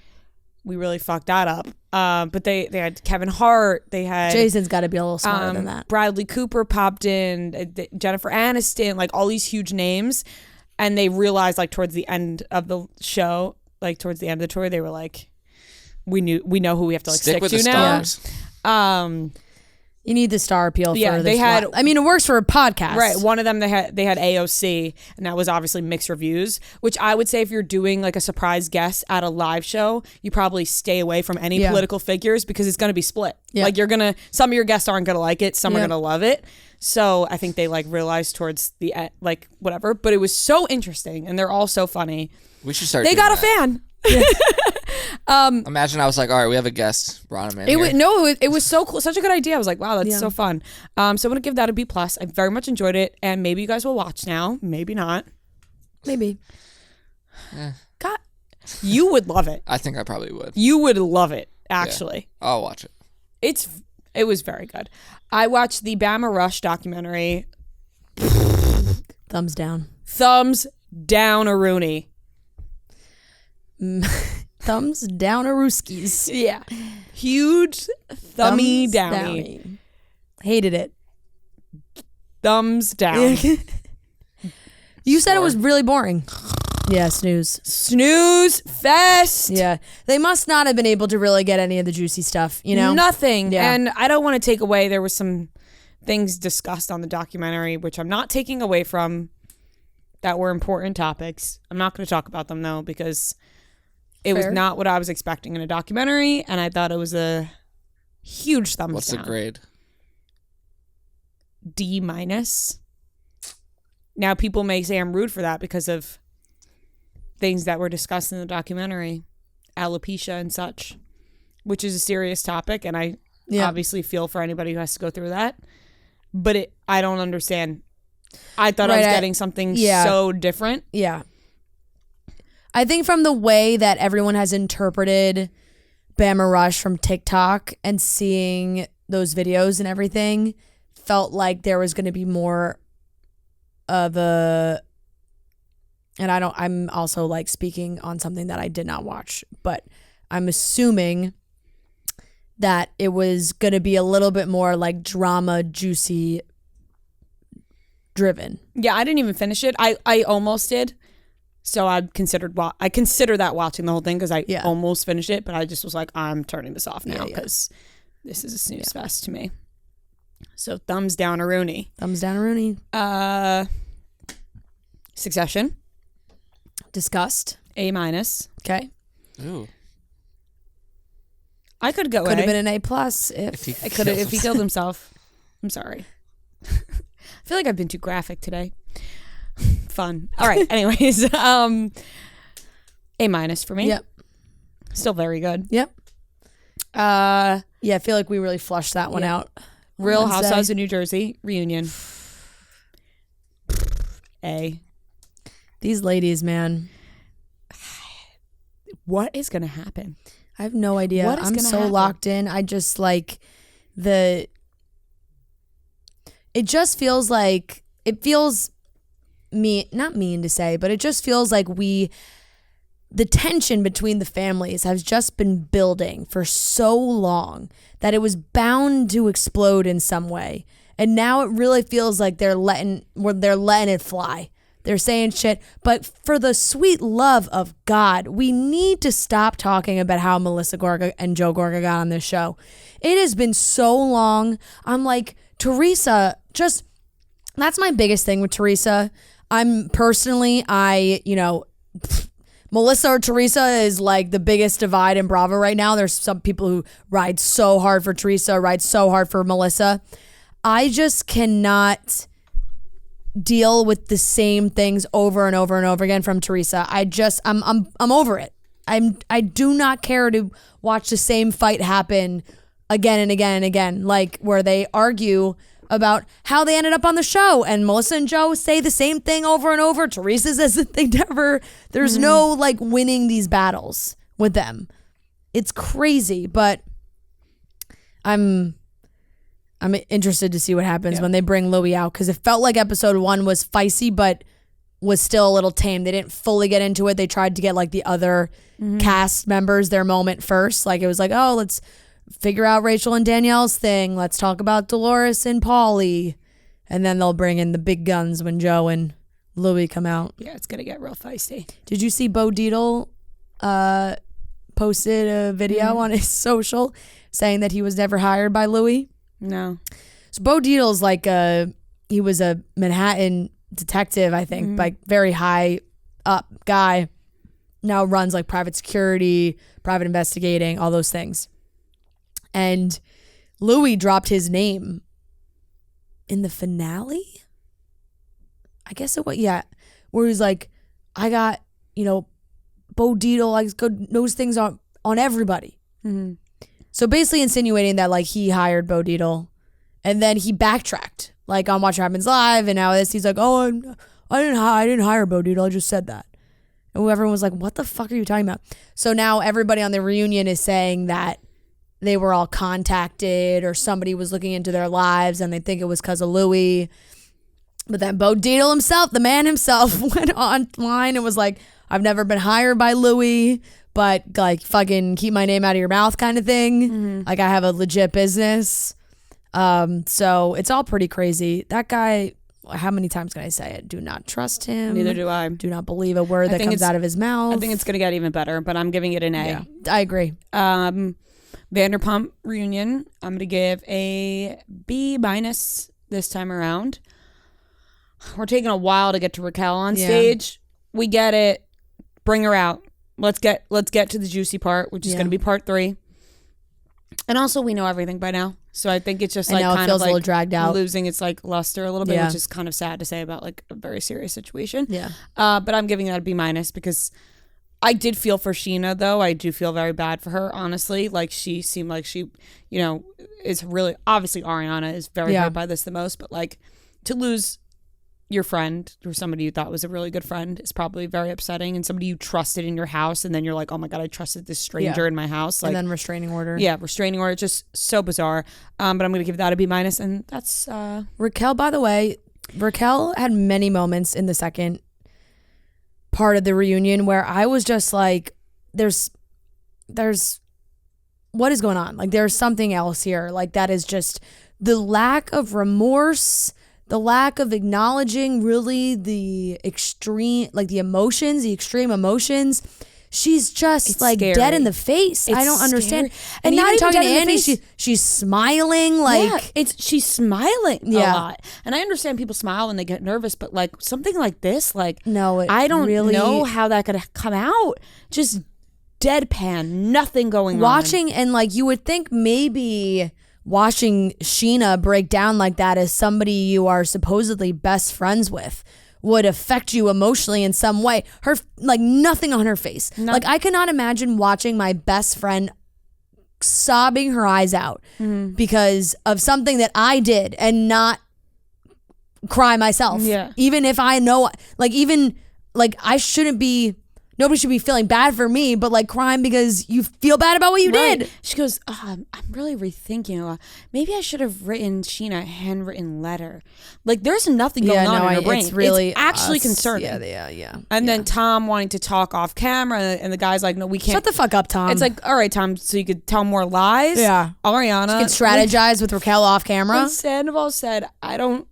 we really fucked that up. But they had Kevin Hart, they had Jason's got to be a little smarter than that. Bradley Cooper popped in, Jennifer Aniston, like all these huge names, and they realized like towards the end of the show, like towards the end of the tour, they were like, we know who we have to like stick with to the now. stars. You need the star appeal for this. They had. I mean, it works for a podcast, right? One of them they had AOC, and that was obviously mixed reviews. Which I would say, if you're doing like a surprise guest at a live show, you probably stay away from any political figures because it's going to be split. Yeah. Like some of your guests aren't going to like it, some are going to love it. So I think they like realized towards the end, like whatever. But it was so interesting, and they're all so funny. We should start. They got a fan. Imagine I was like, all right, we have a guest, brought him in. It was so cool, such a good idea. I was like, wow, that's so fun. So I'm gonna give that a B+. I very much enjoyed it, and maybe you guys will watch now, maybe not. Maybe. God, you would love it. I think I probably would. You would love it, actually. Yeah, I'll watch it. It was very good. I watched the Bama Rush documentary. Thumbs down. Thumbs down, a Rooney. Thumbs down, a Rooskies. Yeah. Huge thummy downy. Hated it. Thumbs down. You said it was really boring. Yeah, snooze. Snooze fest. Yeah. They must not have been able to really get any of the juicy stuff, you know? Nothing. Yeah. And I don't want to take away, there was some things discussed on the documentary, which I'm not taking away from, that were important topics. I'm not going to talk about them though, because it was not what I was expecting in a documentary, and I thought it was a huge thumbs down. What's the grade? D-. Now people may say I'm rude for that because of things that were discussed in the documentary, alopecia and such, which is a serious topic, and I obviously feel for anybody who has to go through that. But I don't understand. I thought I was getting something so different. Yeah. I think from the way that everyone has interpreted Bama Rush from TikTok and seeing those videos and everything, felt like there was going to be more of a, and I'm also like speaking on something that I did not watch, but I'm assuming that it was going to be a little bit more like drama, juicy driven. Yeah, I didn't even finish it. I almost did. So I consider that watching the whole thing because I almost finished it, but I just was like, I'm turning this off now because this is a snooze fest to me. So thumbs down, a Rooney. Thumbs down, a Rooney. Succession. Disgust. A-. Okay. Ooh. I could go. Could have been an A+ if he killed himself. I'm sorry. I feel like I've been too graphic today. Fun. All right. Anyways, A- for me. Yep. Still very good. Yep. I feel like we really flushed that one out. Real Housewives of New Jersey reunion. A. These ladies, man. What is gonna happen? I have no idea. I'm so locked in. I just like it just feels like, not mean to say, but it just feels like the tension between the families has just been building for so long that it was bound to explode in some way. And now it really feels like they're letting it fly. They're saying shit. But for the sweet love of God, we need to stop talking about how Melissa Gorga and Joe Gorga got on this show. It has been so long. I'm like, Teresa, that's my biggest thing with Teresa. Melissa or Teresa is like the biggest divide in Bravo right now. There's some people who ride so hard for Teresa, ride so hard for Melissa. I just cannot deal with the same things over and over and over again from Teresa. I'm over it. I do not care to watch the same fight happen again and again and again, like where they argue about how they ended up on the show, and Melissa and Joe say the same thing over and over. Teresa says that they never, there's no like winning these battles with them. It's crazy, but I'm interested to see what happens when they bring Louis out, because it felt like episode 1 was feisty, but was still a little tame. They didn't fully get into it. They tried to get like the other cast members their moment first. Like it was like, oh, let's figure out Rachel and Danielle's thing. Let's talk about Dolores and Paulie. And then they'll bring in the big guns when Joe and Louis come out. Yeah, it's going to get real feisty. Did you see Bo Dietl posted a video on his social saying that he was never hired by Louis? No. So Bo Dietl's like he was a Manhattan detective, I think, like very high up guy. Now runs like private security, private investigating, all those things. And Louis dropped his name in the finale. I guess it was, where he's like, I got, Bo Dietl knows things on everybody. Mm-hmm. So basically insinuating that like he hired Bo Dietl, and then he backtracked like on Watch What Happens Live, and now he's like, oh, I didn't hire Bo Dietl, I just said that. And everyone was like, what the fuck are you talking about? So now everybody on the reunion is saying that they were all contacted or somebody was looking into their lives and they think it was because of Louis. But then Bo Dietl himself, the man himself, went online and was like, I've never been hired by Louis, but like fucking keep my name out of your mouth kind of thing. Mm-hmm. Like I have a legit business. So it's all pretty crazy. That guy, how many times can I say it? Do not trust him. Neither do I. Do not believe a word that comes out of his mouth. I think it's going to get even better, but I'm giving it an A. Yeah, I agree. Vanderpump Reunion, I'm going to give a B- this time around. We're taking a while to get to Raquel on stage. We get it. Bring her out. Let's get to the juicy part, which is going to be part 3. And also, we know everything by now. So I think it's just like kind of like a little dragged out, losing its like luster a little bit, which is kind of sad to say about like a very serious situation. Yeah. But I'm giving that a B- because I did feel for Sheena, though. I do feel very bad for her, honestly. Like she seemed like she, is really, obviously Ariana is very hurt by this the most, but like to lose your friend or somebody you thought was a really good friend is probably very upsetting, and somebody you trusted in your house, and then you're like, oh my God, I trusted this stranger in my house. Like, and then restraining order. Yeah, restraining order. Just so bizarre. But I'm going to give that a B-, and that's... Raquel, by the way, Raquel had many moments in the second part of the reunion where I was just like, there's what is going on? Like there's something else here. Like that is just the lack of remorse, the lack of acknowledging really the extreme emotions. She's just it's like scary. Dead in the face. I don't understand. And not even talking to Andy, she's smiling like she's smiling a lot. And I understand people smile when they get nervous, but like something like this, like no, I don't really know how that could come out. Just deadpan, nothing going on. And like you would think maybe watching Sheena break down like that as somebody you are supposedly best friends with would affect you emotionally in some way. Her, like, nothing on her face. Like, I cannot imagine watching my best friend sobbing her eyes out because of something that I did and not cry myself. Yeah. Even if I know, like, I shouldn't be nobody should be feeling bad for me, but like crying because you feel bad about what you did. She goes, I'm really rethinking. Maybe I should have written Sheena a handwritten letter. Like there's nothing going on in her brain. It's actually concerning. Yeah. And then Tom wanting to talk off camera, and the guy's like, no, we can't. Shut the fuck up, Tom. It's like, all right, Tom, so you could tell more lies? Yeah. Ariana. You could strategize with Raquel off camera. When Sandoval said, I don't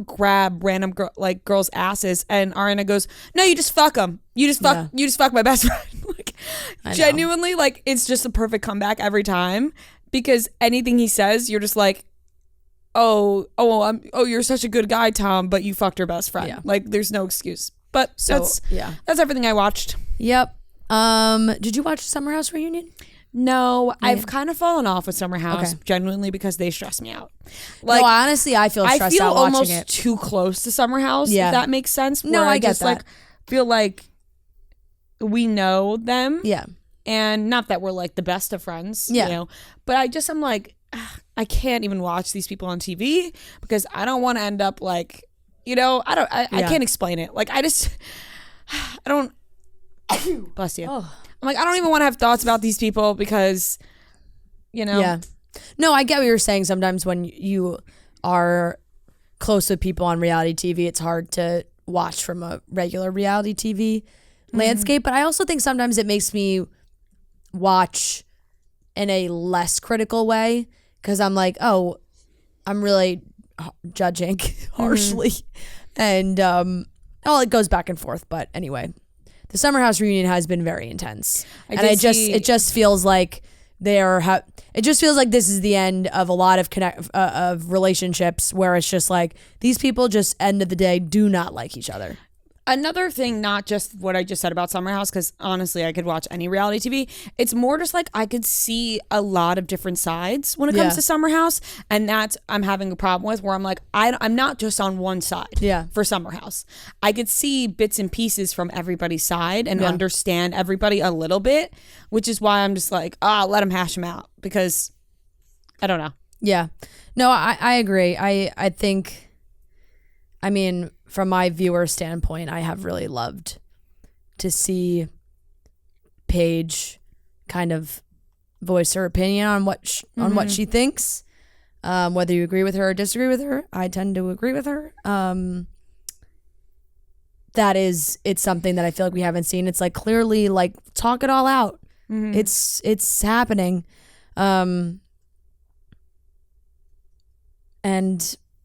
grab random girls' asses, and Ariana goes, no, you just fuck them. You just fuck my best friend. Like, genuinely, like, it's just a perfect comeback every time, because anything he says, you're just like, you're such a good guy, Tom, but you fucked your best friend. Yeah. Like, there's no excuse. But that's everything I watched. Yep. Did you watch Summer House Reunion? No, I've kind of fallen off with Summer House, genuinely, because they stress me out. Like, no, honestly, I feel stressed out watching it. I feel almost too close to Summer House, if that makes sense. No, I get that. Like, feel like we know them. Yeah. And not that we're like the best of friends, you know, but I'm like, I can't even watch these people on TV because I don't want to end up like, you know, I can't explain it. Like, I don't, bless you. Oh. I'm like, I don't even want to have thoughts about these people because, you know. Yeah. No, I get what you're saying. Sometimes when you are close with people on reality TV, it's hard to watch from a regular reality TV landscape. But I also think sometimes it makes me watch in a less critical way because I'm like, oh, I'm really judging harshly. And it goes back and forth. But anyway. The Summer House Reunion has been very intense, it just feels like it just feels like this is the end of a lot of relationships where it's just like these people just end of the day do not like each other. Another thing, not just what I just said about Summer House, because honestly, I could watch any reality TV. It's more just like I could see a lot of different sides when it comes to Summer House, and that's I'm having a problem with. Where I'm like, I'm not just on one side. For Summer House, I could see bits and pieces from everybody's side and understand everybody a little bit, which is why I'm just like, let them hash them out because I don't know. Yeah, no, I agree. I think, I mean, from my viewer standpoint, I have really loved to see Paige kind of voice her opinion on what she thinks, whether you agree with her or disagree with her. I tend to agree with her. It's something that I feel like we haven't seen. It's like clearly like talk it all out. It's happening. And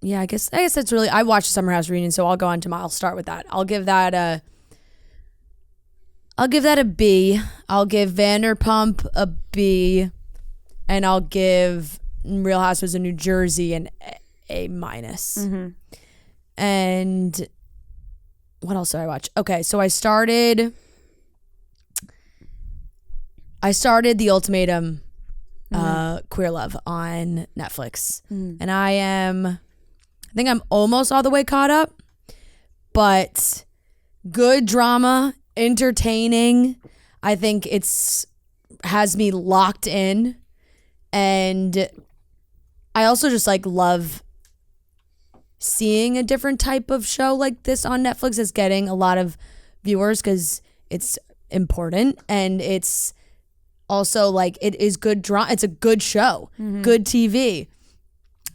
yeah, I guess that's really, I watched the Summer House Reunion, so I'll start with that. I'll give that a B. I'll give Vanderpump a B, and I'll give Real Housewives of New Jersey an A-. And what else did I watch? Okay, so I started The Ultimatum, Queer Love on Netflix, and I think I'm almost all the way caught up, but good drama, entertaining. I think has me locked in, and I also just like love seeing a different type of show like this on Netflix that's getting a lot of viewers because it's important and it's also like it is good drama. It's a good show, good TV.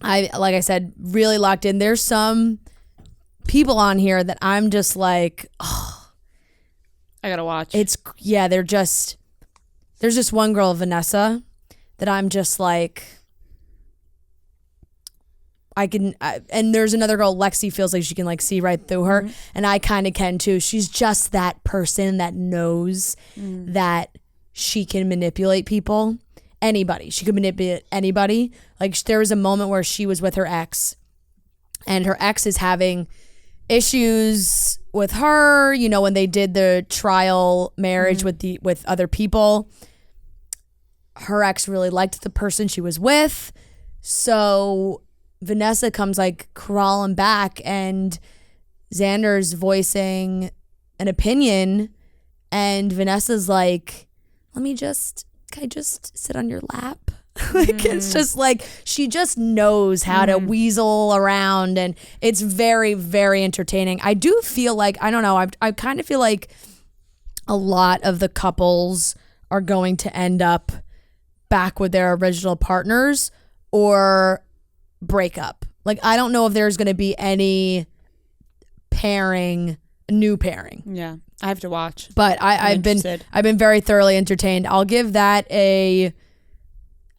Like I said, really locked in. There's some people on here that I'm just like, oh, I gotta watch. There's just one girl, Vanessa, that I'm just like, and there's another girl, Lexi, feels like she can like see right through her, and I kind of can too. She's just that person that knows that she can manipulate people. Anybody. She could manipulate anybody. Like there was a moment where she was with her ex and her ex is having issues with her, you know, when they did the trial marriage with other people. Her ex really liked the person she was with. So Vanessa comes like crawling back and Xander's voicing an opinion and Vanessa's like, can I just sit on your lap? Like it's just like she just knows how to weasel around and it's very, very entertaining. I do feel like, I don't know, I kind of feel like a lot of the couples are going to end up back with their original partners or break up. Like, I don't know if there's going to be any new pairing. Yeah, I have to watch. But I've been very thoroughly entertained. I'll give that a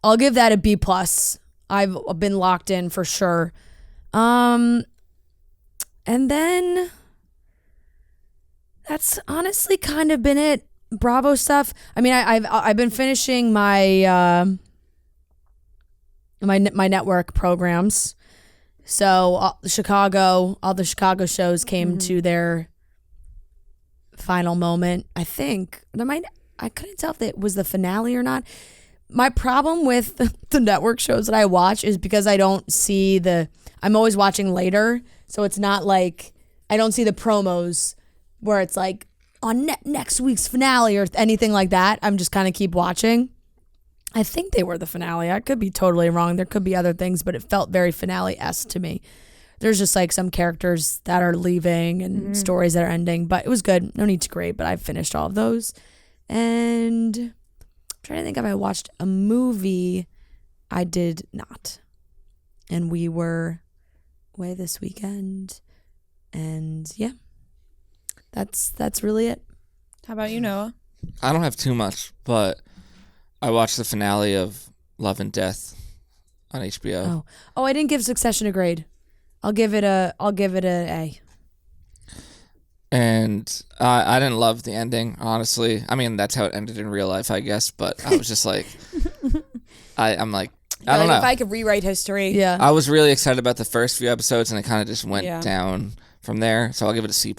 B+. I've been locked in for sure. And then that's honestly kind of been it. Bravo stuff. I mean, I've been finishing my my network programs. So all the Chicago shows came to their final moment. I think I couldn't tell if it was the finale or not. My problem with the network shows that I watch is because I don't see I'm always watching later. So it's not like I don't see the promos where it's like on next week's finale or anything like that. I'm just kind of keep watching. I think they were the finale. I could be totally wrong. There could be other things, but it felt very finale-esque to me. There's just like some characters that are leaving and stories that are ending, but it was good. No need to grade, but I've finished all of those. And I'm trying to think if I watched a movie. I did not. And we were away this weekend. And yeah, that's really it. How about you, Noah? I don't have too much, but I watched the finale of Love and Death on HBO. Oh, I didn't give Succession a grade. I'll give it a A. And I didn't love the ending, honestly. I mean, that's how it ended in real life, I guess. But I was just like, I'm like, I don't know. If I could rewrite history. Yeah. I was really excited about the first few episodes, and it kind of just went down from there. So I'll give it a C+.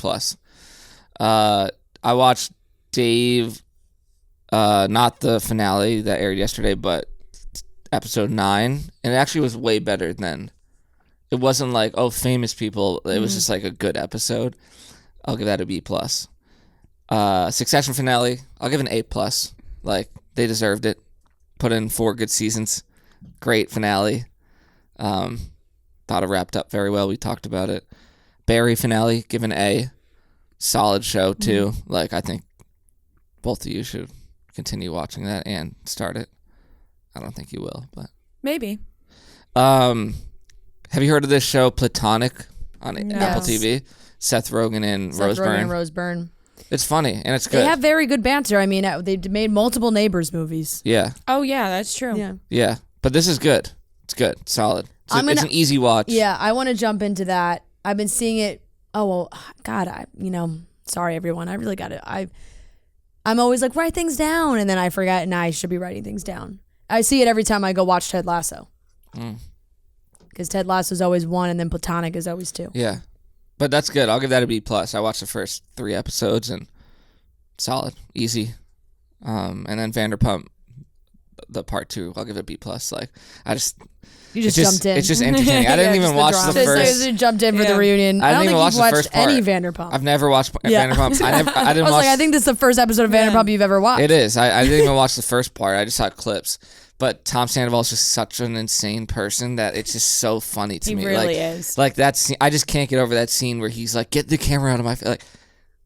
I watched Dave, not the finale that aired yesterday, but episode 9. And it actually was way better than. It wasn't like, oh, famous people. It was just like a good episode. I'll give that a B+. Succession finale, I'll give an A+. Like, they deserved it. Put in 4 good seasons. Great finale. Thought it wrapped up very well. We talked about it. Barry finale, give an A. Solid show, too. Like, I think both of you should continue watching that and start it. I don't think you will, but... Maybe. Have you heard of this show, Platonic, on Apple TV? Seth Rogen and Rose Byrne. It's funny, and it's good. They have very good banter. I mean, they made multiple Neighbors movies. Yeah. Oh, yeah, that's true. Yeah. But this is good. It's good. It's solid. It's an easy watch. Yeah, I want to jump into that. I've been seeing it. Oh, well, God, sorry, everyone. I really got it. I'm always like, write things down, and then I forget, and I should be writing things down. I see it every time I go watch Ted Lasso. Because Ted Lasso is always 1, and then Platonic is always 2. Yeah. But that's good. I'll give that a B+. I watched the first 3 episodes, and solid. Easy. And then Vanderpump, the part 2, I'll give it a B+. Like, You just jumped in. It's just entertaining. I didn't even watch the first. Just jumped in for the reunion. I don't think you've watched any Vanderpump. I've never watched Vanderpump. I didn't watch. I think this is the first episode of Vanderpump you've ever watched. It is. I didn't even watch the first part. I just saw clips. But Tom Sandoval is just such an insane person that it's just so funny to me. He really is. Like that scene, I just can't get over that scene where he's like, "Get the camera out of my face." Like,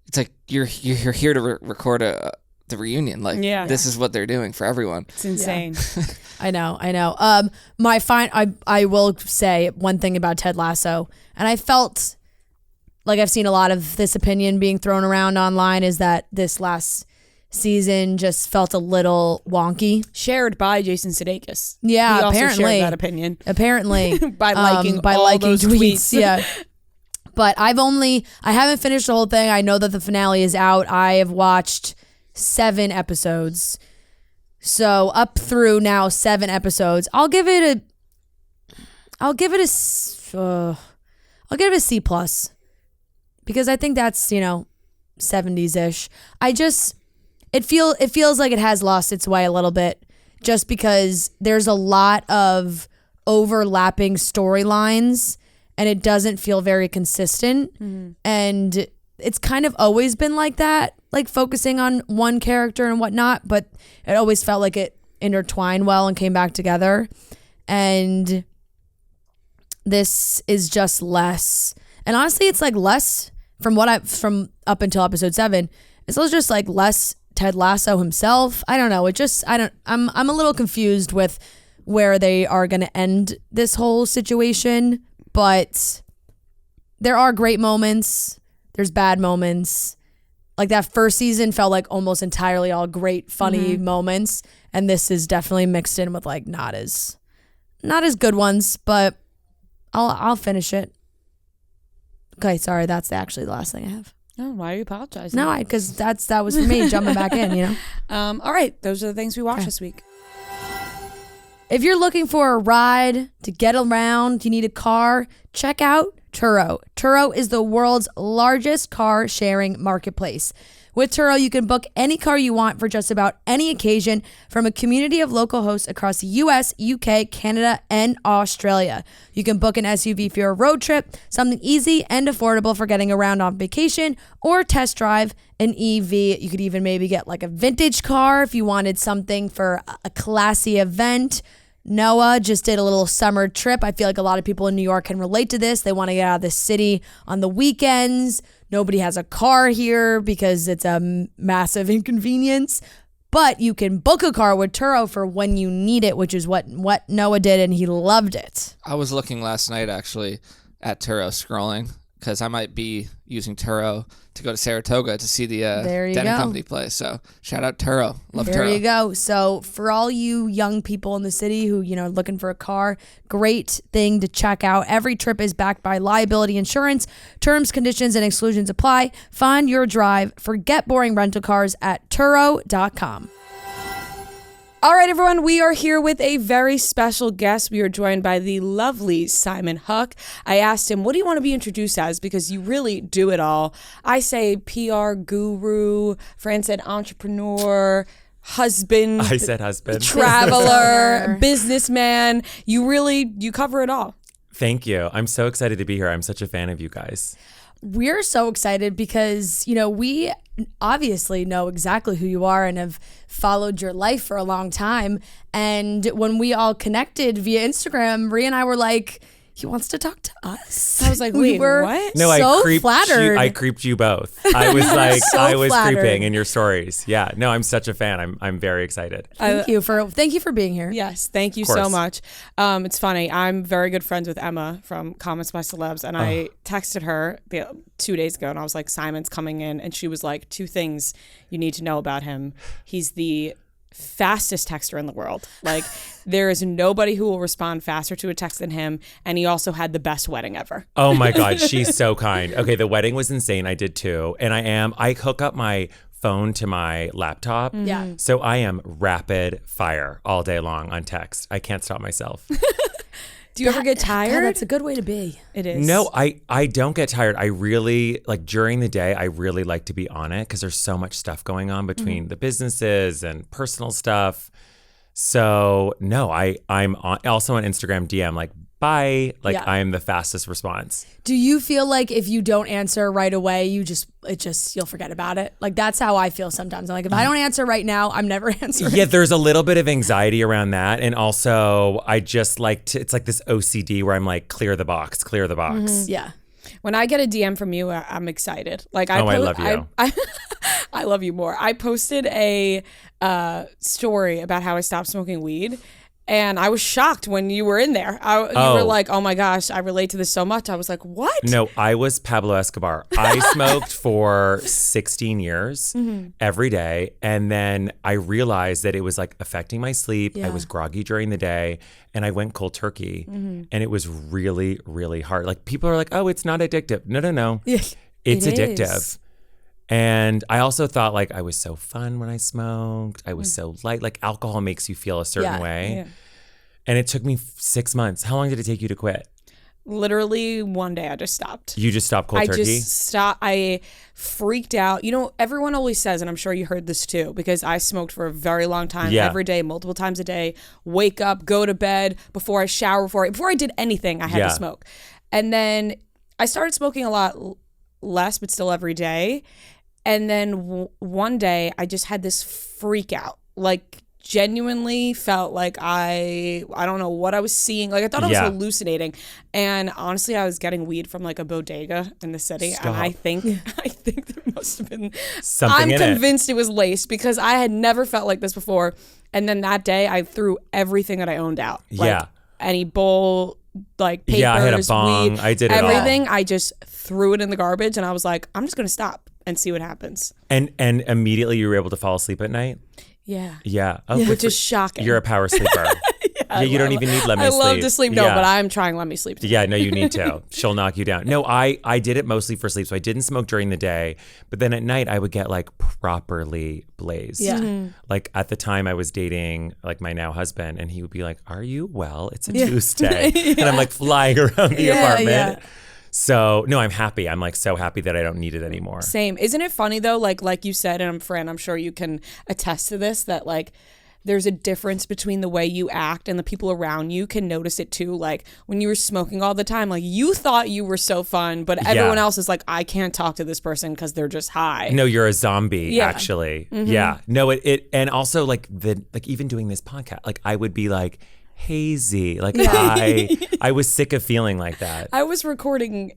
it's like you're here to record the reunion. Like, this is what they're doing for everyone. It's insane. Yeah. I know. I will say one thing about Ted Lasso, and I felt like I've seen a lot of this opinion being thrown around online, is that this last season just felt a little wonky. Shared by Jason Sudeikis. Yeah, he apparently. Also shared that opinion. Apparently. by liking those tweets. Yeah. But I haven't finished the whole thing. I know that the finale is out. I have watched 7 episodes. So up through now 7 episodes. I'll give it a C+. Because I think that's, 70s-ish. It feels like it has lost its way a little bit, just because there's a lot of overlapping storylines and it doesn't feel very consistent. And it's kind of always been like that, like focusing on one character and whatnot, but it always felt like it intertwined well and came back together. And this is just less. And honestly, it's like less from up until episode 7. It's just like less Ted Lasso himself. I don't know. I'm a little confused with where they are going to end this whole situation, but there are great moments. There's bad moments. Like that first season felt like almost entirely all great, funny moments. And this is definitely mixed in with like not as good ones, but I'll finish it. Okay, sorry, that's actually the last thing I have. Oh, why are you apologizing? No, because that was for me jumping back in, you know? All right, those are the things we watched this week. If you're looking for a ride to get around, you need a car, check out Turo. Turo is the world's largest car sharing marketplace. With Turo, you can book any car you want for just about any occasion from a community of local hosts across the US, UK, Canada, and Australia. You can book an SUV for your road trip, something easy and affordable for getting around on vacation, or test drive an EV. You could even maybe get like a vintage car if you wanted something for a classy event. Noah just did a little summer trip. I feel like a lot of people in New York can relate to this. They want to get out of the city on the weekends. Nobody has a car here because it's a massive inconvenience. But you can book a car with Turo for when you need it, which is what Noah did, and he loved it. I was looking last night, actually, at Turo, scrolling, because I might be using Turo to go to Saratoga to see the Denny Company play. So shout out Turo. Love Turo. There you go. So for all you young people in the city who, looking for a car, great thing to check out. Every trip is backed by liability insurance. Terms, conditions, and exclusions apply. Find your drive. Forget boring rental cars at Turo.com. All right, everyone, we are here with a very special guest. We are joined by the lovely Simon Huck. I asked him, what do you want to be introduced as? Because you really do it all. I say PR guru, Fran said entrepreneur, husband. I said husband. Traveler, businessman. You cover it all. Thank you. I'm so excited to be here. I'm such a fan of you guys. We're so excited because, we obviously know exactly who you are and have followed your life for a long time. And when we all connected via Instagram, Rhea and I were like, he wants to talk to us. I was like, wait, what? No, so I creeped flattered. I creeped you both. I was like, I was flattered. creeping in your stories. Yeah. No, I'm such a fan. I'm very excited. Thank you for being here. Yes, thank you so much. It's funny. I'm very good friends with Emma from Comments by Celebs, and I texted her 2 days ago, and I was like, Simon's coming in, and she was like, 2 things you need to know about him. He's the fastest texter in the world. Like, there is nobody who will respond faster to a text than him, and he also had the best wedding ever. Oh my God, she's so kind. Okay, the wedding was insane. I did too. And I hook up my phone to my laptop. Yeah. So I am rapid fire all day long on text. I can't stop myself. Do you ever get tired? God, that's a good way to be. It is. No, I don't get tired. I really, like, during the day, I really like to be on it because there's so much stuff going on between the businesses and personal stuff. So no, I'm also on Instagram DM, like, bye. Like, Yeah. I am the fastest response. Do you feel like if you don't answer right away, you'll forget about it? Like, that's how I feel sometimes. I'm like, if I don't answer right now, I'm never answering. Yeah, there's a little bit of anxiety around that. And also I just like to, it's like this OCD where I'm like, clear the box. Yeah. When I get a DM from you, I'm excited. Like, I love you. I love you more. I posted a story about how I stopped smoking weed, and I was shocked when you were in there. You were like, oh my gosh, I relate to this so much. I was like, what? No, I was Pablo Escobar. I smoked for 16 years every day. And then I realized that it was like affecting my sleep. Yeah. I was groggy during the day and I went cold turkey. And it was really, really hard. Like, people are like, oh, it's not addictive. No. It's addictive. Is. And I also thought, like, I was so fun when I smoked. I was so light. Like, alcohol makes you feel a certain way. Yeah. And it took me 6 months. How long did it take you to quit? Literally one day I just stopped. You just stopped cold turkey? I just stopped. I freaked out. Everyone always says, and I'm sure you heard this too, because I smoked for a very long time, every day, multiple times a day, wake up, go to bed, before I shower, before I did anything, I had to smoke. And then I started smoking a lot less, but still every day. And then one day I just had this freak out, like, genuinely felt like I don't know what I was seeing. Like, I thought I was hallucinating. And honestly, I was getting weed from like a bodega in the city. Stop. And I think that must have been something. I'm convinced it was lace because I had never felt like this before. And then that day I threw everything that I owned out. Like any bowl, like papers, I had a bong. weed, I did everything. It all. I just threw it in the garbage and I was like, I'm just going to stop and see what happens. And immediately you were able to fall asleep at night? Yeah. Oh, which is shocking. You're a power sleeper. You don't even need let me sleep. I love to sleep, but I'm trying let me sleep. Yeah, no, you need to. She'll knock you down. No, I did it mostly for sleep. So I didn't smoke during the day, but then at night I would get like properly blazed. Yeah. Like at the time I was dating like my now husband and he would be like, "Are you well? It's a Tuesday." And I'm like flying around the apartment. Yeah. So no, I'm happy. I'm like so happy that I don't need it anymore. Same. Isn't it funny though? Like you said, and Fran, I'm sure you can attest to this, that like there's a difference between the way you act and the people around you can notice it too. Like when you were smoking all the time, like you thought you were so fun, but everyone else is like, I can't talk to this person because they're just high. No, you're a zombie, actually. Mm-hmm. Yeah. No, it and also like even doing this podcast, like I would be like hazy. Like I was sick of feeling like that. I was recording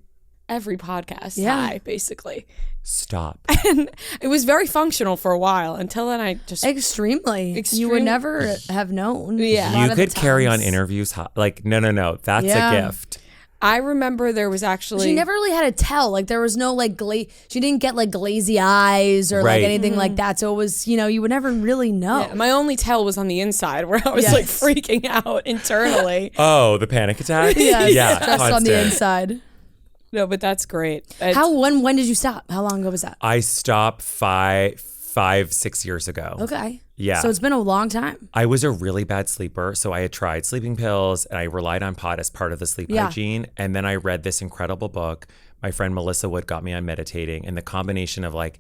every podcast high, basically. Stop. And it was very functional for a while until then I just... Extremely. You would never have known. Yeah. You could carry on interviews high. Like, no. That's a gift. I remember there was actually... She never really had to tell. Like, there was no, like, she didn't get, like, glazy eyes or, like, anything like that. So it was, you would never really know. Yeah, my only tell was on the inside where I was, like, freaking out internally. Oh, the panic attack? Yeah, stress on the inside. No, but that's great. When did you stop? How long ago was that? I stopped 6 years ago. Okay. Yeah. So it's been a long time. I was a really bad sleeper. So I had tried sleeping pills and I relied on pot as part of the sleep hygiene. And then I read this incredible book. My friend Melissa Wood got me on meditating, and the combination of like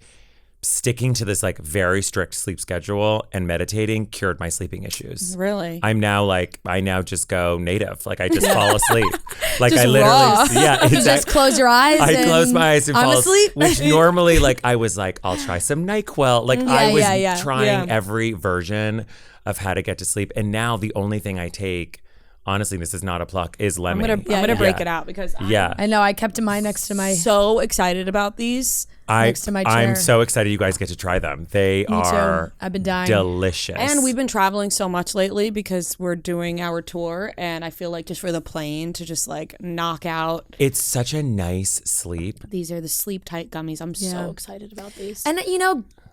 sticking to this like very strict sleep schedule and meditating cured my sleeping issues. Really? I now just go native. Like I just fall asleep. Like just I literally, raw. You just close your eyes. I close my eyes and fall asleep. Which normally like I was like, I'll try some NyQuil. Like I was trying every version of how to get to sleep. And now the only thing I take, honestly, this is not a pluck, is lemon. I'm gonna break it out because I know I kept mine next to my... So excited about these. Next to my chair. I'm so excited you guys get to try them. They are too. I've been dying. Delicious. And we've been traveling so much lately because we're doing our tour, and I feel like just for the plane to just like knock out. It's such a nice sleep. These are the sleep tight gummies. I'm so excited about these. And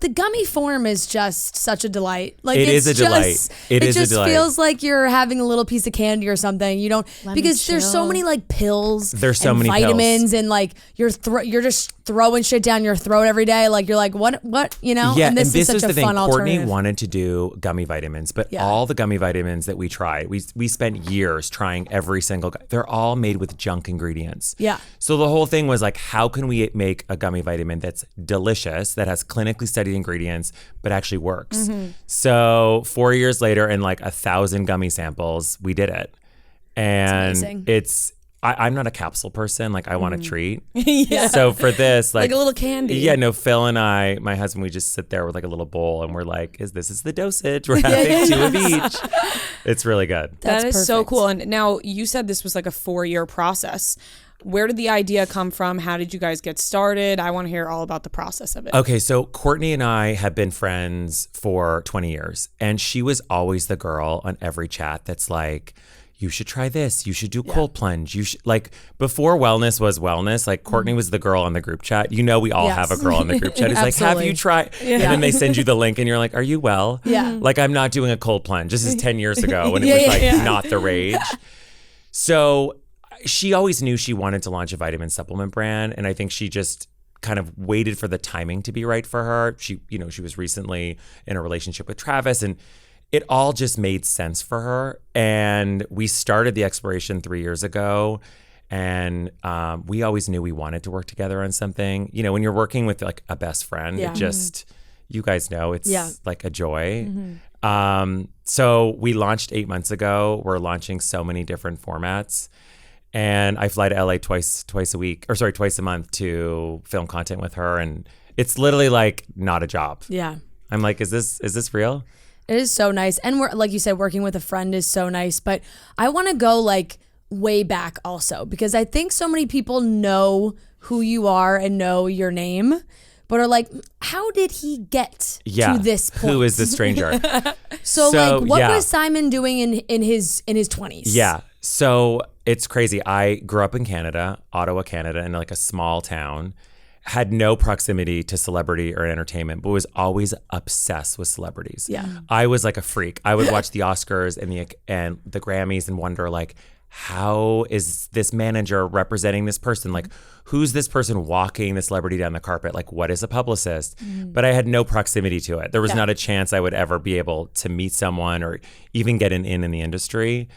the gummy form is just such a delight. Like it is a delight. It just feels like you're having a little piece of candy or something. You don't because there's so many like pills. There's so many vitamins pills. And like you're just throwing shit down your throat every day. Like you're like what Yeah, and this is such the a thing. fun Courtney alternative. wanted to do gummy vitamins, but all the gummy vitamins that we tried, we spent years trying every single. They're all made with junk ingredients. Yeah. So the whole thing was like, how can we make a gummy vitamin that's delicious, that has clinically studied ingredients, but actually works? Mm-hmm. So 4 years later, and like 1,000 gummy samples, we did it, and it's. I'm not a capsule person. Like I want a treat. So for this, like a little candy. Yeah, no, Phil and I, my husband, we just sit there with like a little bowl and we're like, this is the dosage. We're having 2 of each. It's really good. That is so cool. And now you said this was like a 4-year process. Where did the idea come from? How did you guys get started? I want to hear all about the process of it. Okay, so Courtney and I have been friends for 20 years. And she was always the girl on every chat that's like, you should try this. You should do cold plunge. You should, like, before wellness was wellness, like Courtney was the girl on the group chat. We all have a girl on the group chat who's like, have you tried? Yeah. And then they send you the link and you're like, are you well? Yeah. Like, I'm not doing a cold plunge. This is 10 years ago when it was like not the rage. So she always knew she wanted to launch a vitamin supplement brand. And I think she just kind of waited for the timing to be right for her. She was recently in a relationship with Travis, and it all just made sense for her. And we started the exploration 3 years ago. And we always knew we wanted to work together on something. When you're working with like a best friend, it just, you guys know, it's like a joy. Mm-hmm. So we launched 8 months ago. We're launching so many different formats. And I fly to LA twice a month to film content with her. And it's literally like not a job. Yeah. I'm like, is this real? It is so nice. And we're, like you said, working with a friend is so nice. But I want to go like way back also, because I think so many people know who you are and know your name, but are like, how did he get to this point? Who is this stranger? So like, what was Simon doing in his 20s? Yeah. So it's crazy. I grew up in Canada, Ottawa, Canada, in like a small town. Had no proximity to celebrity or entertainment, but was always obsessed with celebrities. Yeah. I was like a freak. I would watch the Oscars and the Grammys and wonder like, how is this manager representing this person? Like, who's this person walking the celebrity down the carpet? Like, what is a publicist? But I had no proximity to it. There was not a chance I would ever be able to meet someone or even get an in the industry.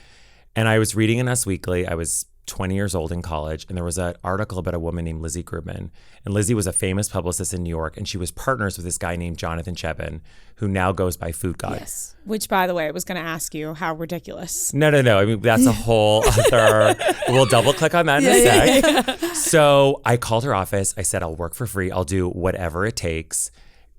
And I was reading in Us Weekly. I was 20 years old in college, and there was an article about a woman named Lizzie Grubman. And Lizzie was a famous publicist in New York, and she was partners with this guy named Jonathan Cheban, who now goes by Food God. Yes. Which, by the way, I was going to ask you, how ridiculous. No. I mean, that's a whole other, we'll double click on that in a sec. So I called her office. I said, I'll work for free. I'll do whatever it takes.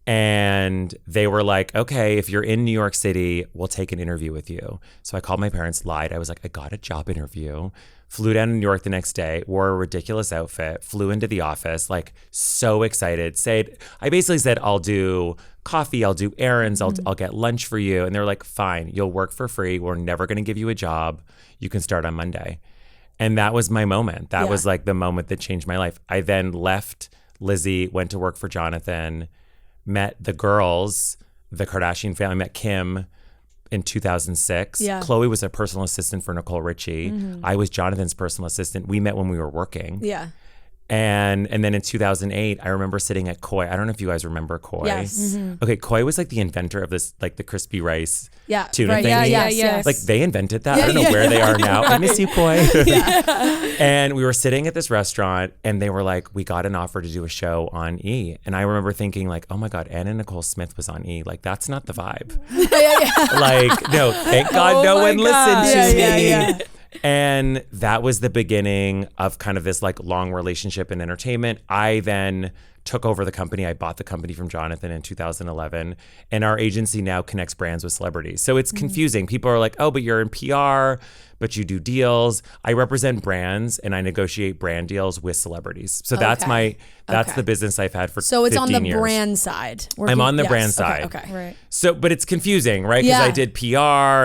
And they were like, okay, if you're in New York City, we'll take an interview with you. So I called my parents, lied. I was like, I got a job interview. Flew down to New York the next day, wore a ridiculous outfit, flew into the office, like so excited. I basically said, I'll do coffee, I'll do errands, I'll get lunch for you. And they're like, fine, you'll work for free. We're never going to give you a job. You can start on Monday. And that was my moment. That was like the moment that changed my life. I then left Lizzie, went to work for Jonathan, met the girls, the Kardashian family, met Kim in 2006. Yeah. Khloe was a personal assistant for Nicole Richie. I was Jonathan's personal assistant. We met when we were working. Yeah. And then in 2008, I remember sitting at Koi. I don't know if you guys remember Koi. Yes. Okay, Koi was like the inventor of this, like the crispy rice tuna thing. Yes. Like they invented that. I don't know where they are now. I miss you, Koi. And we were sitting at this restaurant and they were like, we got an offer to do a show on E. And I remember thinking like, oh my God, Anna Nicole Smith was on E. Like, that's not the vibe. Like, no, thank God no one listened to me. And that was the beginning of kind of this like long relationship in entertainment. I then took over the company. I bought the company from Jonathan in 2011. And our agency now connects brands with celebrities. So it's confusing. People are like, oh, but you're in PR, but you do deals. I represent brands and I negotiate brand deals with celebrities. So that's the business I've had for 15 years. So it's on the brand side. I'm on the brand side. Okay. Right. So, but it's confusing, right? Because I did PR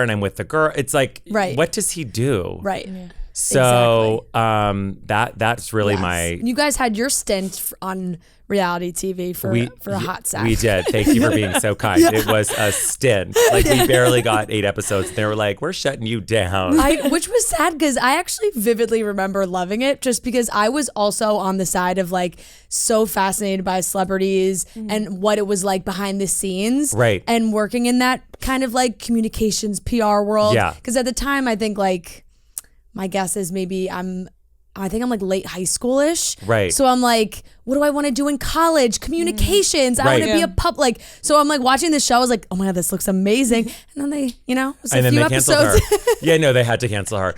and I'm with the girl. It's like, what does he do? Right. Yeah. So that's really my. You guys had your stint on reality TV for a hot sec. We did. Thank you for being so kind. It was a stint. Like we barely got 8 episodes. They were like, "We're shutting you down," which was sad because I actually vividly remember loving it, just because I was also on the side of like so fascinated by celebrities and what it was like behind the scenes, right? And working in that kind of like communications PR world. Yeah. Because at the time, I think like my guess is maybe I think I'm like late high schoolish. Right. So I'm like, what do I want to do in college? Communications. I want to be a public. So I'm like watching this show. I was like, oh my God, this looks amazing. And then they, it was a few episodes. Canceled her. They had to cancel her.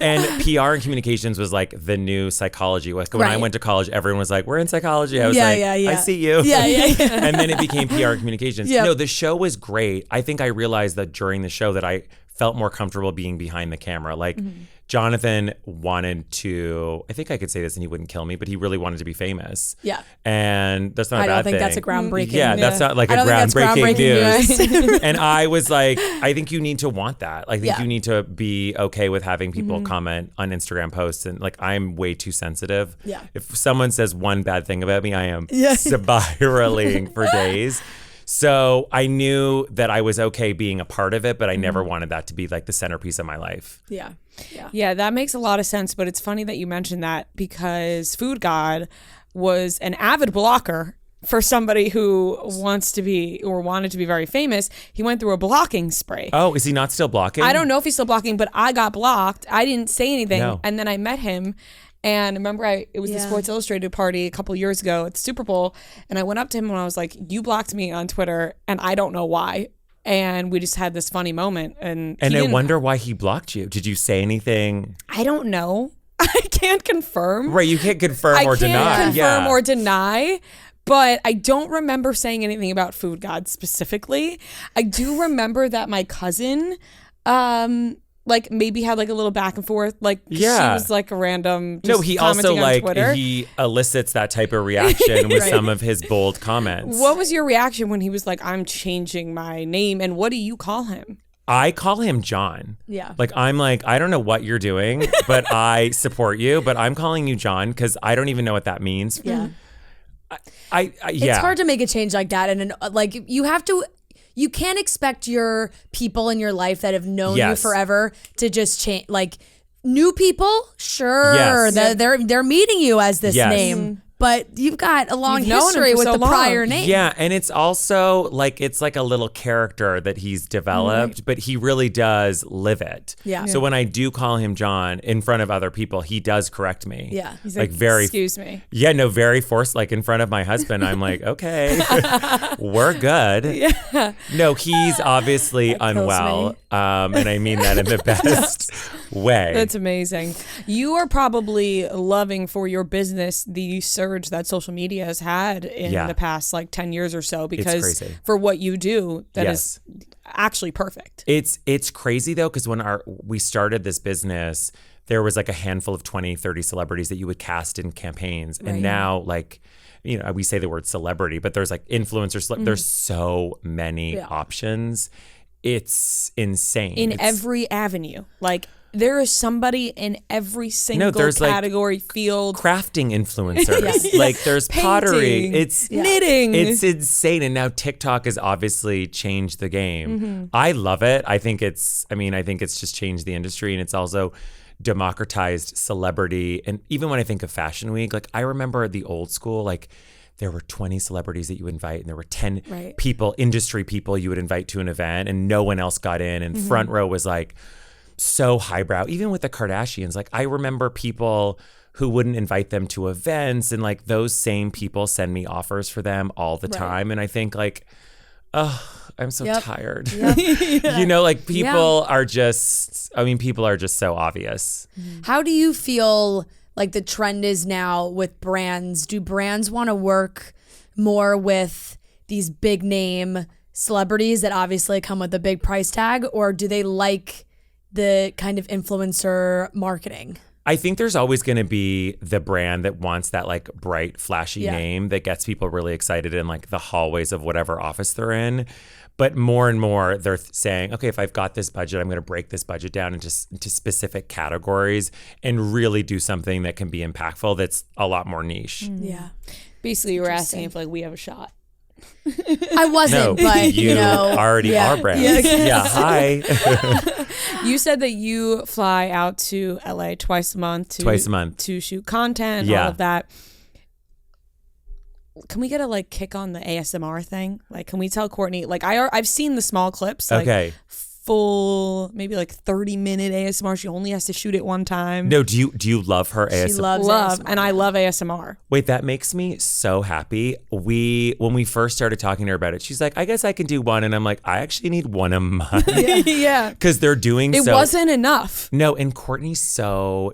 And PR and communications was like the new psychology. Like when I went to college, everyone was like, we're in psychology. I was I see you. Yeah. And then it became PR and communications. Yeah. No, the show was great. I think I realized that during the show that I felt more comfortable being behind the camera. Like Jonathan wanted to, I think I could say this and he wouldn't kill me, but he really wanted to be famous. Yeah. And that's not a bad thing. I don't think that's a groundbreaking. Yeah, that's not like a groundbreaking news. And I was like, I think you need to want that. I think you need to be okay with having people comment on Instagram posts. And like, I'm way too sensitive. Yeah. If someone says one bad thing about me, I am spiraling for days. So I knew that I was okay being a part of it, but I never wanted that to be like the centerpiece of my life. Yeah, that makes a lot of sense. But it's funny that you mentioned that because Food God was an avid blocker for somebody who wants to be or wanted to be very famous. He went through a blocking spree. Oh, is he not still blocking? I don't know if he's still blocking, but I got blocked. I didn't say anything. No. And then I met him. And I remember it was the Sports Illustrated party a couple years ago at the Super Bowl. And I went up to him and I was like, you blocked me on Twitter and I don't know why. And we just had this funny moment. And I wonder why he blocked you. Did you say anything? I don't know. I can't confirm. Right, you can't confirm or deny. I can't confirm or deny. But I don't remember saying anything about Food God specifically. I do remember that my cousin like maybe had like a little back and forth, like she was like a random he also like he elicits that type of reaction with some of his bold comments. What was your reaction when he was like, I'm changing my name, and what do you call him? I call him John. Yeah. Like, I'm like, I don't know what you're doing, but I support you, but I'm calling you John because I don't even know what that means. Yeah. Yeah. It's hard to make a change like that. And like, you can't expect your people in your life that have known you forever to just change. Like, new people, sure, they're meeting you as this name. But you've got a long history with the prior name. Yeah, and it's also like it's like a little character that he's developed, but he really does live it. Yeah. So when I do call him John in front of other people, he does correct me. Yeah. He's like very, excuse me. Yeah, no, very forced. Like in front of my husband, I'm like, okay, we're good. Yeah. No, he's obviously unwell. And I mean that in the best way. That's amazing. You are probably loving for your business the surge that social media has had in the past like 10 years or so, because for what you do, that is actually perfect. It's crazy though, because when we started this business, there was like a handful of 20, 30 celebrities that you would cast in campaigns. And now like, you know, we say the word celebrity, but there's like influencers, there's so many options. It's insane. In every avenue. Like, there is somebody in every single category, field. Crafting influencers. Like there's pottery. It's knitting. It's insane. And now TikTok has obviously changed the game. I love it. I think it's just changed the industry, and it's also democratized celebrity. And even when I think of Fashion Week, like I remember the old school, like there were 20 celebrities that you would invite, and there were 10 people, industry people you would invite to an event, and no one else got in. And front row was like so highbrow. Even with the Kardashians, like I remember people who wouldn't invite them to events, and like those same people send me offers for them all the time. And I think like, oh, I'm so tired. You know, like people are just so obvious. How do you feel like the trend is now with brands? Do brands want to work more with these big name celebrities that obviously come with a big price tag, or do they like the kind of influencer marketing? I think there's always going to be the brand that wants that like bright, flashy name that gets people really excited in like the hallways of whatever office they're in. But more and more they're saying, okay, if I've got this budget, I'm going to break this budget down into specific categories and really do something that can be impactful that's a lot more niche. Yeah. Basically, you were asking if like we have a shot. I wasn't, but you already are brand. Yeah, hi. You said that you fly out to LA twice a month to shoot content, all of that. Can we get a like kick on the ASMR thing? Like, can we tell Courtney? Like, I've seen the small clips. Like, full, maybe like 30-minute ASMR. She only has to shoot it one time. No, do you love her ASMR? She loves ASMR. And I love ASMR. Wait, that makes me so happy. When we first started talking to her about it, she's like, I guess I can do one. And I'm like, I actually need one a month. Yeah. Because they're doing it wasn't enough. No, and Courtney's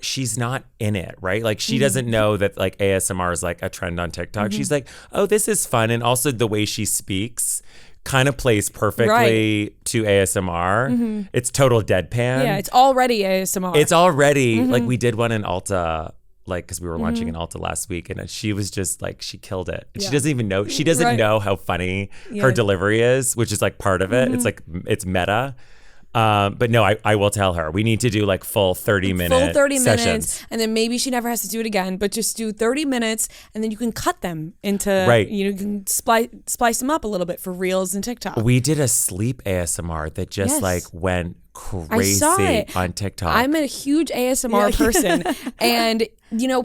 she's not in it, right? Like she doesn't know that like ASMR is like a trend on TikTok. She's like, oh, this is fun. And also the way she speaks kind of plays perfectly to ASMR. It's total deadpan. Yeah, it's already ASMR. It's already like we did one in Ulta, like because we were launching in Ulta last week, and she was just like she killed it. And she doesn't even know. She doesn't know how funny her delivery is, which is like part of it. It's like it's meta. But no, I will tell her we need to do like full 30-minute minutes, and then maybe she never has to do it again. But just do 30 minutes, and then you can cut them into you can splice them up a little bit for Reels and TikTok. We did a sleep ASMR that just like went crazy on TikTok. I'm a huge ASMR person, and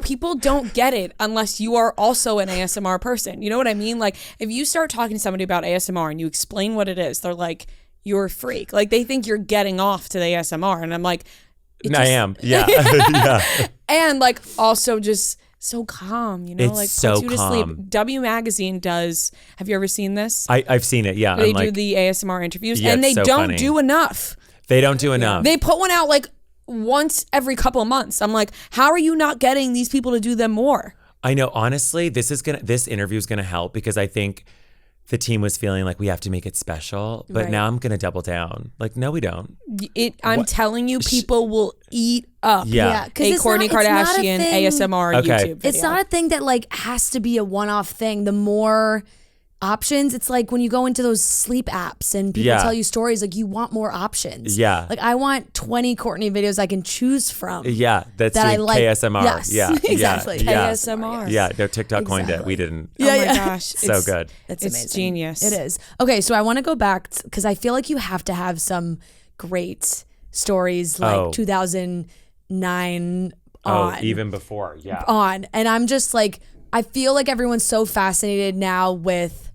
people don't get it unless you are also an ASMR person. You know what I mean? Like if you start talking to somebody about ASMR and you explain what it is, they're like, you're a freak. Like they think you're getting off to the ASMR, and I'm like, I am. Yeah. Yeah. And like also just so calm, it's like so puts you to calm. sleep. W Magazine does. Have you ever seen this? I've seen it. Yeah. They do the ASMR interviews, and they don't do enough. They don't do enough. They put one out like once every couple of months. I'm like, how are you not getting these people to do them more? I know. Honestly, this interview is gonna help because I think the team was feeling like we have to make it special, but now I'm gonna double down. Like, no, we don't. I'm telling you, people will eat up. Yeah, a Kourtney Kardashian ASMR YouTube video. It's not a thing that like has to be a one-off thing. The more options, it's like when you go into those sleep apps and people tell you stories, like you want more options. Yeah. Like I want 20 Kourtney videos I can choose from. Yeah, that's that I like. KSMR. Yes, yeah, exactly. Yeah. KSMR. Yeah, no, TikTok coined it. We didn't. Oh my gosh. So good. It's amazing. Genius. It is. Okay, so I want to go back because I feel like you have to have some great stories like 2009 on. Oh, even before. Yeah. On. And I'm just like, I feel like everyone's so fascinated now with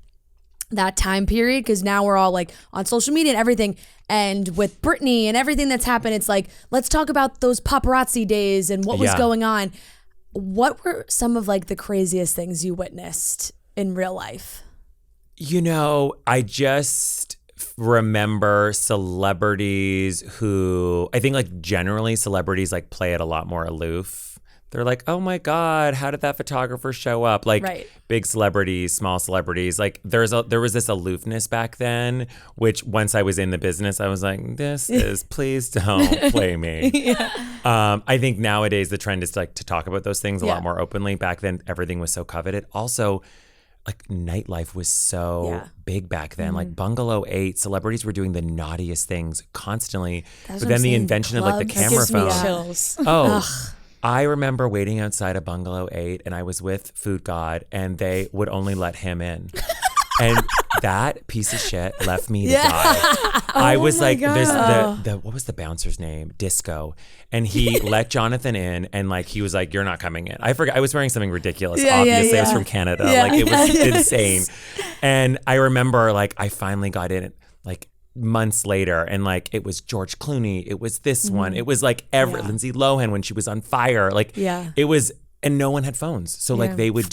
that time period because now we're all like on social media and everything, and with Britney and everything that's happened, it's like, let's talk about those paparazzi days and what was going on. What were some of like the craziest things you witnessed in real life? You know, I just remember celebrities who, I think like generally celebrities like play it a lot more aloof. They're like, oh my God, how did that photographer show up? Like big celebrities, small celebrities. Like there was this aloofness back then, which once I was in the business, I was like, this is, please don't play me. I think nowadays the trend is like to talk about those things a lot more openly. Back then, everything was so coveted. Also, like nightlife was so big back then. Like Bungalow 8, celebrities were doing the naughtiest things constantly. But then the invention of like the camera phone. Chills. Oh. I remember waiting outside of Bungalow 8 and I was with Food God and they would only let him in. And that piece of shit left me to die. I was like, there's the what was the bouncer's name? Disco. And he let Jonathan in and like he was like, you're not coming in. I forgot, I was wearing something ridiculous. Obviously I was from Canada. Like it was insane. And I remember like I finally got in like months later and like it was George Clooney, it was this one, it was like Lindsay Lohan when she was on fire, like it was, and no one had phones, so like they were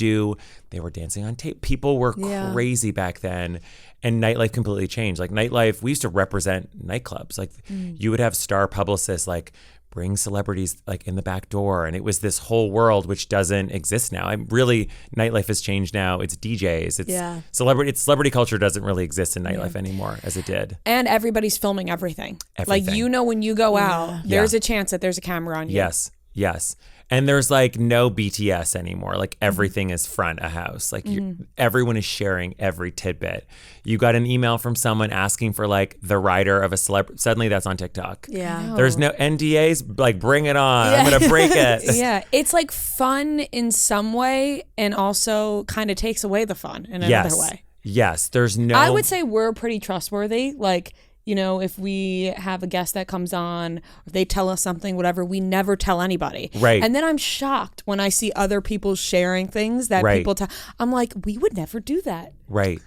dancing on tape. People were crazy back then, and nightlife completely changed. Like nightlife, we used to represent nightclubs, like you would have star publicists like bring celebrities like in the back door, and it was this whole world which doesn't exist now. Nightlife has changed now. It's DJs, it's celebrity culture doesn't really exist in nightlife anymore as it did. And everyboing filming everything. Like when you go out, there's a chance that there's a camera on you. Yes. And there's like no BTS anymore. Like everything is front of house. Like everyone is sharing every tidbit. You got an email from someone asking for like the rider of a celebrity. Suddenly that's on TikTok. Yeah. There's no NDAs. Like bring it on. I'm going to break it. Yeah. It's like fun in some way and also kind of takes away the fun in another way. Yes. There's no. I would say we're pretty trustworthy. Like, you know, if we have a guest that comes on, if they tell us something, whatever, we never tell anybody. Right. And then I'm shocked when I see other people sharing things that people tell. I'm like, we would never do that. Right.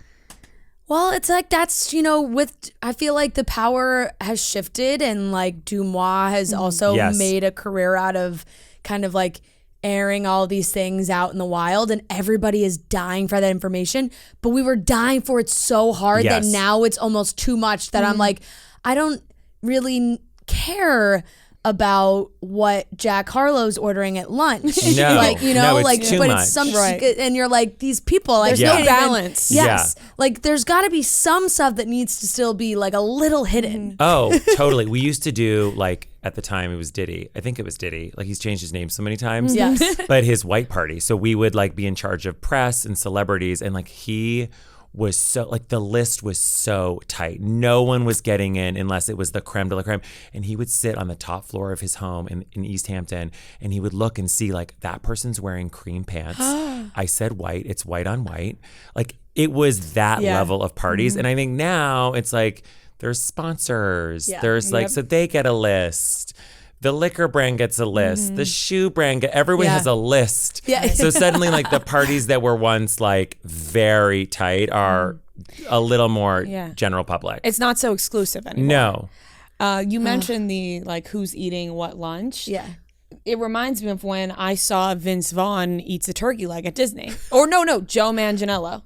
Well, it's like that's, you know, I feel like the power has shifted and like Dumois has also made a career out of kind of like airing all these things out in the wild, and everybody is dying for that information, but we were dying for it so hard that now it's almost too much that I'm like, I don't really care about what Jack Harlow's ordering at lunch. No, like, you know, it's like, too but much. it's some, and you're like, these people, like, there's no balance. Yes. Like, there's got to be some stuff that needs to still be like a little hidden. Oh, totally. We used to do like, at the time it was Diddy. I think it was Diddy. Like he's changed his name so many times. Yes. But his white party. So we would like be in charge of press and celebrities, and like he was so, like the list was so tight. No one was getting in unless it was the creme de la creme. And he would sit on the top floor of his home in East Hampton, and he would look and see like that person's wearing cream pants. I said white, it's white on white. Like it was that level of parties. And I think now it's like there's sponsors. There's like, so they get a list. The liquor brand gets a list. The shoe brand, everyone has a list. So suddenly like the parties that were once like very tight are a little more general public. It's not so exclusive anymore. No. You mentioned the like who's eating what lunch. Yeah. It reminds me of when I saw Vince Vaughn eats a turkey leg at Disney. Or no, Joe Manganiello.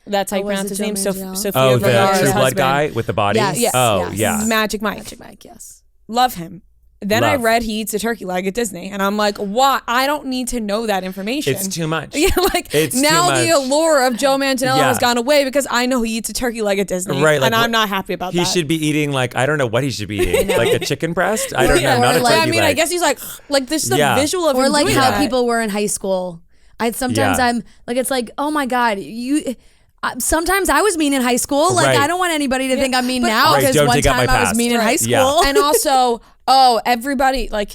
That's how you pronounce his name. Sophia Vergara's the True Blood husband. guy with the body? Yes. Oh, yeah. Magic Mike. Magic Mike, yes. Love him. Then I read he eats a turkey leg at Disney, and I'm like, what? I don't need to know that information. It's too much. Yeah, like it's now the allure of Joe Manganiello has gone away because I know he eats a turkey leg at Disney, right? Like, and I'm not happy about that. He should be eating like, I don't know what he should be eating, like a chicken breast. I don't know, not a turkey leg. I mean, I guess he's like this is the visual of or him like doing how that. people were in high school. Sometimes I'm like, it's like, oh my God, sometimes I was mean in high school. Like, I don't want anybody to think I'm mean now because one time I was mean in high school. Yeah. And also, everybody, like,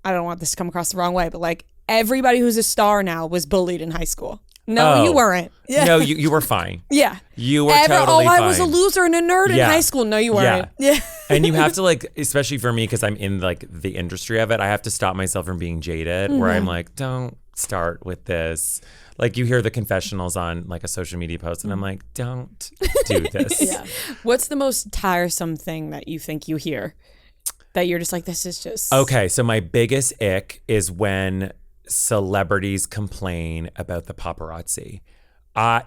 I don't want this to come across the wrong way, but like everybody who's a star now was bullied in high school. No, you weren't. Yeah. No, you were fine. Yeah. You were totally fine. I was a loser and a nerd in high school. No, you weren't. Yeah. And you have to like, especially for me, because I'm in like the industry of it, I have to stop myself from being jaded where I'm like, don't start with this. Like you hear the confessionals on like a social media post and I'm like, don't do this. What's the most tiresome thing that you think you hear that you're just like, this is just... Okay, so my biggest ick is when celebrities complain about the paparazzi.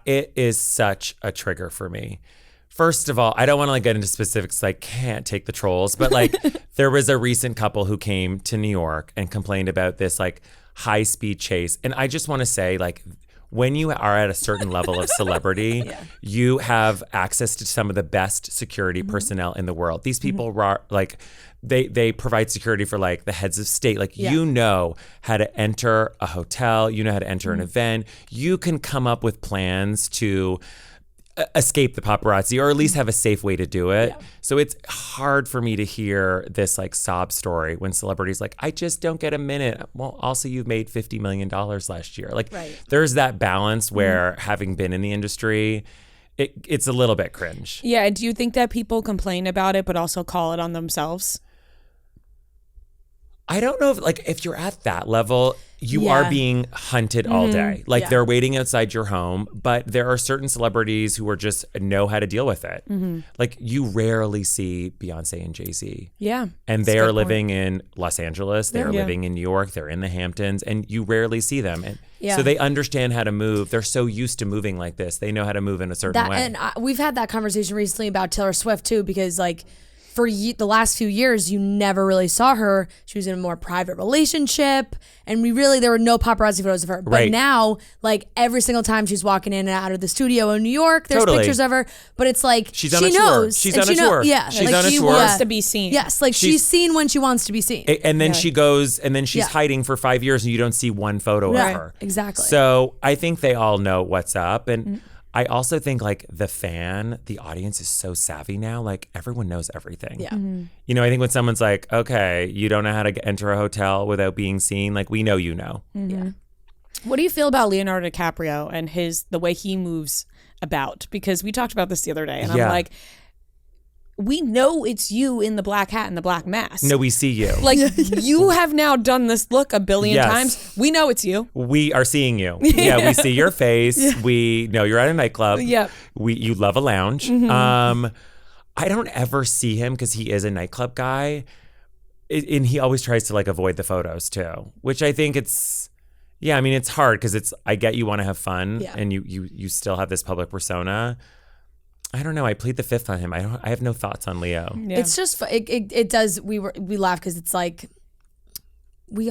It is such a trigger for me. First of all, I don't want to like get into specifics. I can't take the trolls, but like there was a recent couple who came to New York and complained about this like high-speed chase. And I just want to say like when you are at a certain level of celebrity, you have access to some of the best security personnel in the world. These people are like, they provide security for like the heads of state. Like you know how to enter a hotel, you know how to enter an event. You can come up with plans to escape the paparazzi or at least have a safe way to do it. So it's hard for me to hear this like sob story when celebrities like, I just don't get a minute. Well, also you've made $50 million last year. Like there's that balance where having been in the industry, it's a little bit cringe. Yeah. Do you think that people complain about it, but also call it on themselves? I don't know if you're at that level, you are being hunted all day. Like they're waiting outside your home, but there are certain celebrities who are just know how to deal with it. Like you rarely see Beyonce and Jay-Z. Yeah. And they are living in Los Angeles. They are living in New York. They're in the Hamptons and you rarely see them. And so they understand how to move. They're so used to moving like this. They know how to move in a certain way. And we've had that conversation recently about Taylor Swift too, because like, for the last few years, you never really saw her. She was in a more private relationship, and there were no paparazzi photos of her. But now, like every single time she's walking in and out of the studio in New York, there's pictures of her. But it's like she's on a tour. She's on a tour. Yeah, she's on a tour. She wants to be seen. Yes, like she's seen when she wants to be seen. And then she goes, and then she's hiding for 5 years, and you don't see one photo of her. Exactly. So I think they all know what's up, and. I also think like the audience is so savvy now. Like everyone knows everything. Yeah. You know, I think when someone's like, okay, you don't know how to enter a hotel without being seen. Like we know, you know. Yeah. What do you feel about Leonardo DiCaprio and the way he moves about? Because we talked about this the other day and I'm like, we know it's you in the black hat and the black mask. No, we see you. Like you have now done this look a billion times. We know it's you. We are seeing you. Yeah, we see your face. We know you're at a nightclub. Yeah. You love a lounge. I don't ever see him because he is a nightclub guy. And he always tries to like avoid the photos too, which I think it's hard because I get you want to have fun and you still have this public persona. I don't know. I plead the fifth on him. I have no thoughts on Leo. Yeah. It's just it does. We laugh because it's like we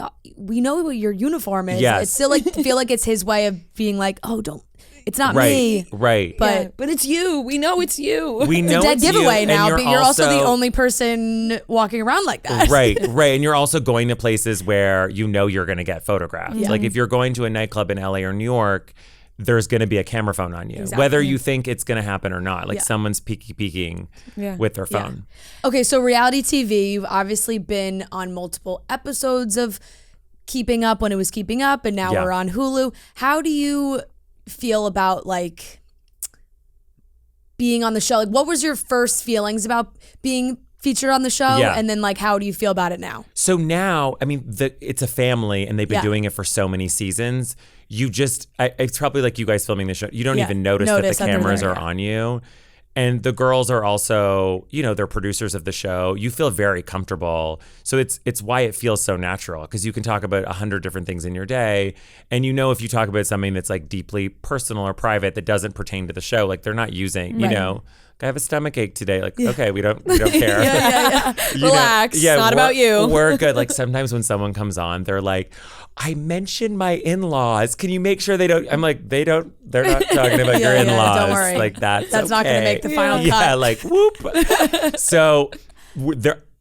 know what your uniform is. Yes. It's still like feel like it's his way of being like, oh, don't. It's not me. Right. But it's you. We know it's you. We know it's a dead giveaway you, now. But you're also the only person walking around like that. Right. And you're also going to places where you know you're going to get photographed. Yeah. Like if you're going to a nightclub in LA or New York, there's going to be a camera phone on you, whether you think it's going to happen or not. Like someone's peeking with their phone. Yeah. Okay, so reality TV, you've obviously been on multiple episodes of Keeping Up when it was Keeping Up, and now we're on Hulu. How do you feel about like being on the show? Like, what was your first feelings about being featured on the show? Yeah. And then like, how do you feel about it now? So now, I mean, it's a family and they've been doing it for so many seasons. You just, it's probably like you guys filming the show. You don't even notice that the cameras are on you. And the girls are also, you know, they're producers of the show. You feel very comfortable. So it's why it feels so natural, because you can talk about 100 different things in your day. And you know, if you talk about something that's like deeply personal or private that doesn't pertain to the show, like they're not using, you know, I have a stomach ache today. Like, okay, we don't care. Relax. Yeah, not about you. We're good. Like sometimes when someone comes on, they're like, I mentioned my in-laws. Can you make sure they don't? I'm like, they're not talking about your in-laws. Don't worry. Like that's not going to make the final cut. Yeah, like whoop. So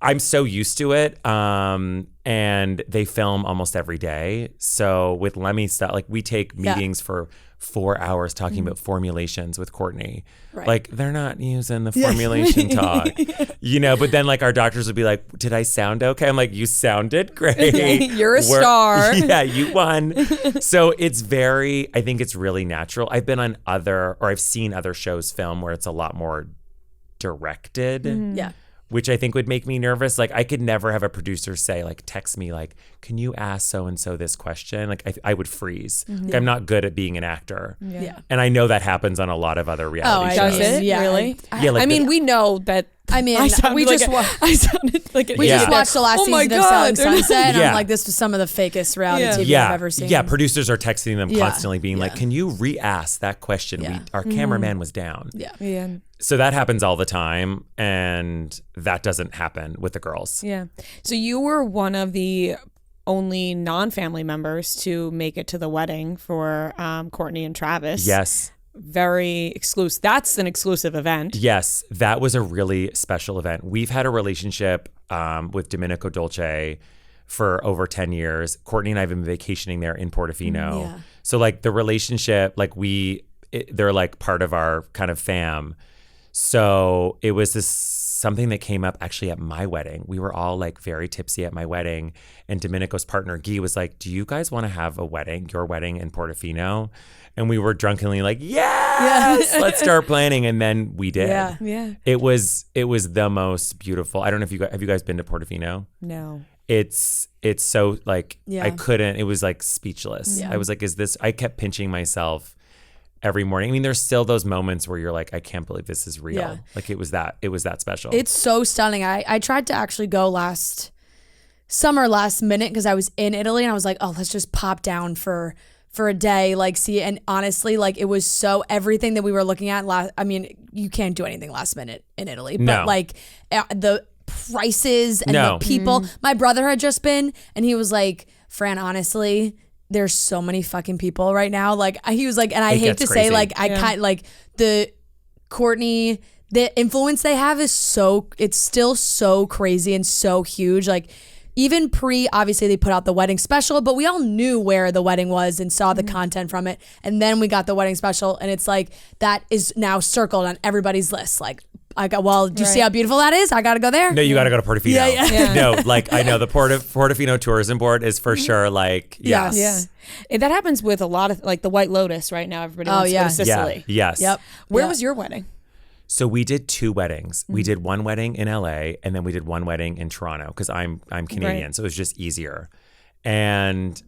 I'm so used to it. And they film almost every day. So with Lemmy stuff, like we take meetings for 4 hours talking about formulations with Courtney. Right. Like they're not using the formulation talk, but then like our doctors would be like, did I sound okay? I'm like, you sounded great. You're a star. Yeah, you won. So I think it's really natural. I've been on I've seen other shows film where it's a lot more directed. Mm-hmm. Yeah. Which I think would make me nervous. Like I could never have a producer say, like, text me, like, can you ask so-and-so this question? Like I would freeze. Mm-hmm. Like, I'm not good at being an actor. Yeah. And I know that happens on a lot of other reality shows. Does it? Yeah. Really? We know that. We just watched the last season of Selling Sunset, and I'm like, this was some of the fakest reality TV I've ever seen. Yeah, producers are texting them constantly being like, can you re-ask that question? Our cameraman was down. Yeah. So that happens all the time, and that doesn't happen with the girls. Yeah. So you were one of the only non-family members to make it to the wedding for Courtney and Travis. Yes. Very exclusive. That's an exclusive event. Yes, that was a really special event. We've had a relationship with Domenico Dolce for over 10 years. Courtney and I have been vacationing there in Portofino. Yeah. So like the relationship, like they're like part of our kind of fam. So it was something that came up actually at my wedding. We were all like very tipsy at my wedding, and Domenico's partner Guy was like, do you guys want to have your wedding in Portofino? And we were drunkenly like, yes, let's start planning. And then we did. Yeah. It was the most beautiful. I don't know if have you guys been to Portofino? No. It's so like, it was like speechless. Yeah. I was like, I kept pinching myself every morning. I mean, there's still those moments where you're like, I can't believe this is real. Yeah. Like it was that special. It's so stunning. I tried to actually go last minute because I was in Italy, and I was like, oh, let's just pop down for a day, like see it. And honestly, like it was so everything that we were looking at you can't do anything last minute in Italy, but like the prices and the people. My brother had just been, and he was like, Fran, honestly, there's so many fucking people right now. Like he was like, and I hate to say, like the Courtney, the influence they have is it's still so crazy and so huge. Like even obviously they put out the wedding special, but we all knew where the wedding was and saw the content from it. And then we got the wedding special, and it's like, that is now circled on everybody's list. Like, do you see how beautiful that is? I got to go there. No, you got to go to Portofino. Yeah. No, like I know the Portofino Tourism Board is for sure like, yes. Yeah. That happens with a lot of, like the White Lotus right now. Everybody wants to go to Sicily. Yeah. Yes. Yep. Where was your wedding? So we did 2 weddings. We did one wedding in LA, and then we did one wedding in Toronto because I'm Canadian, so it was just easier. And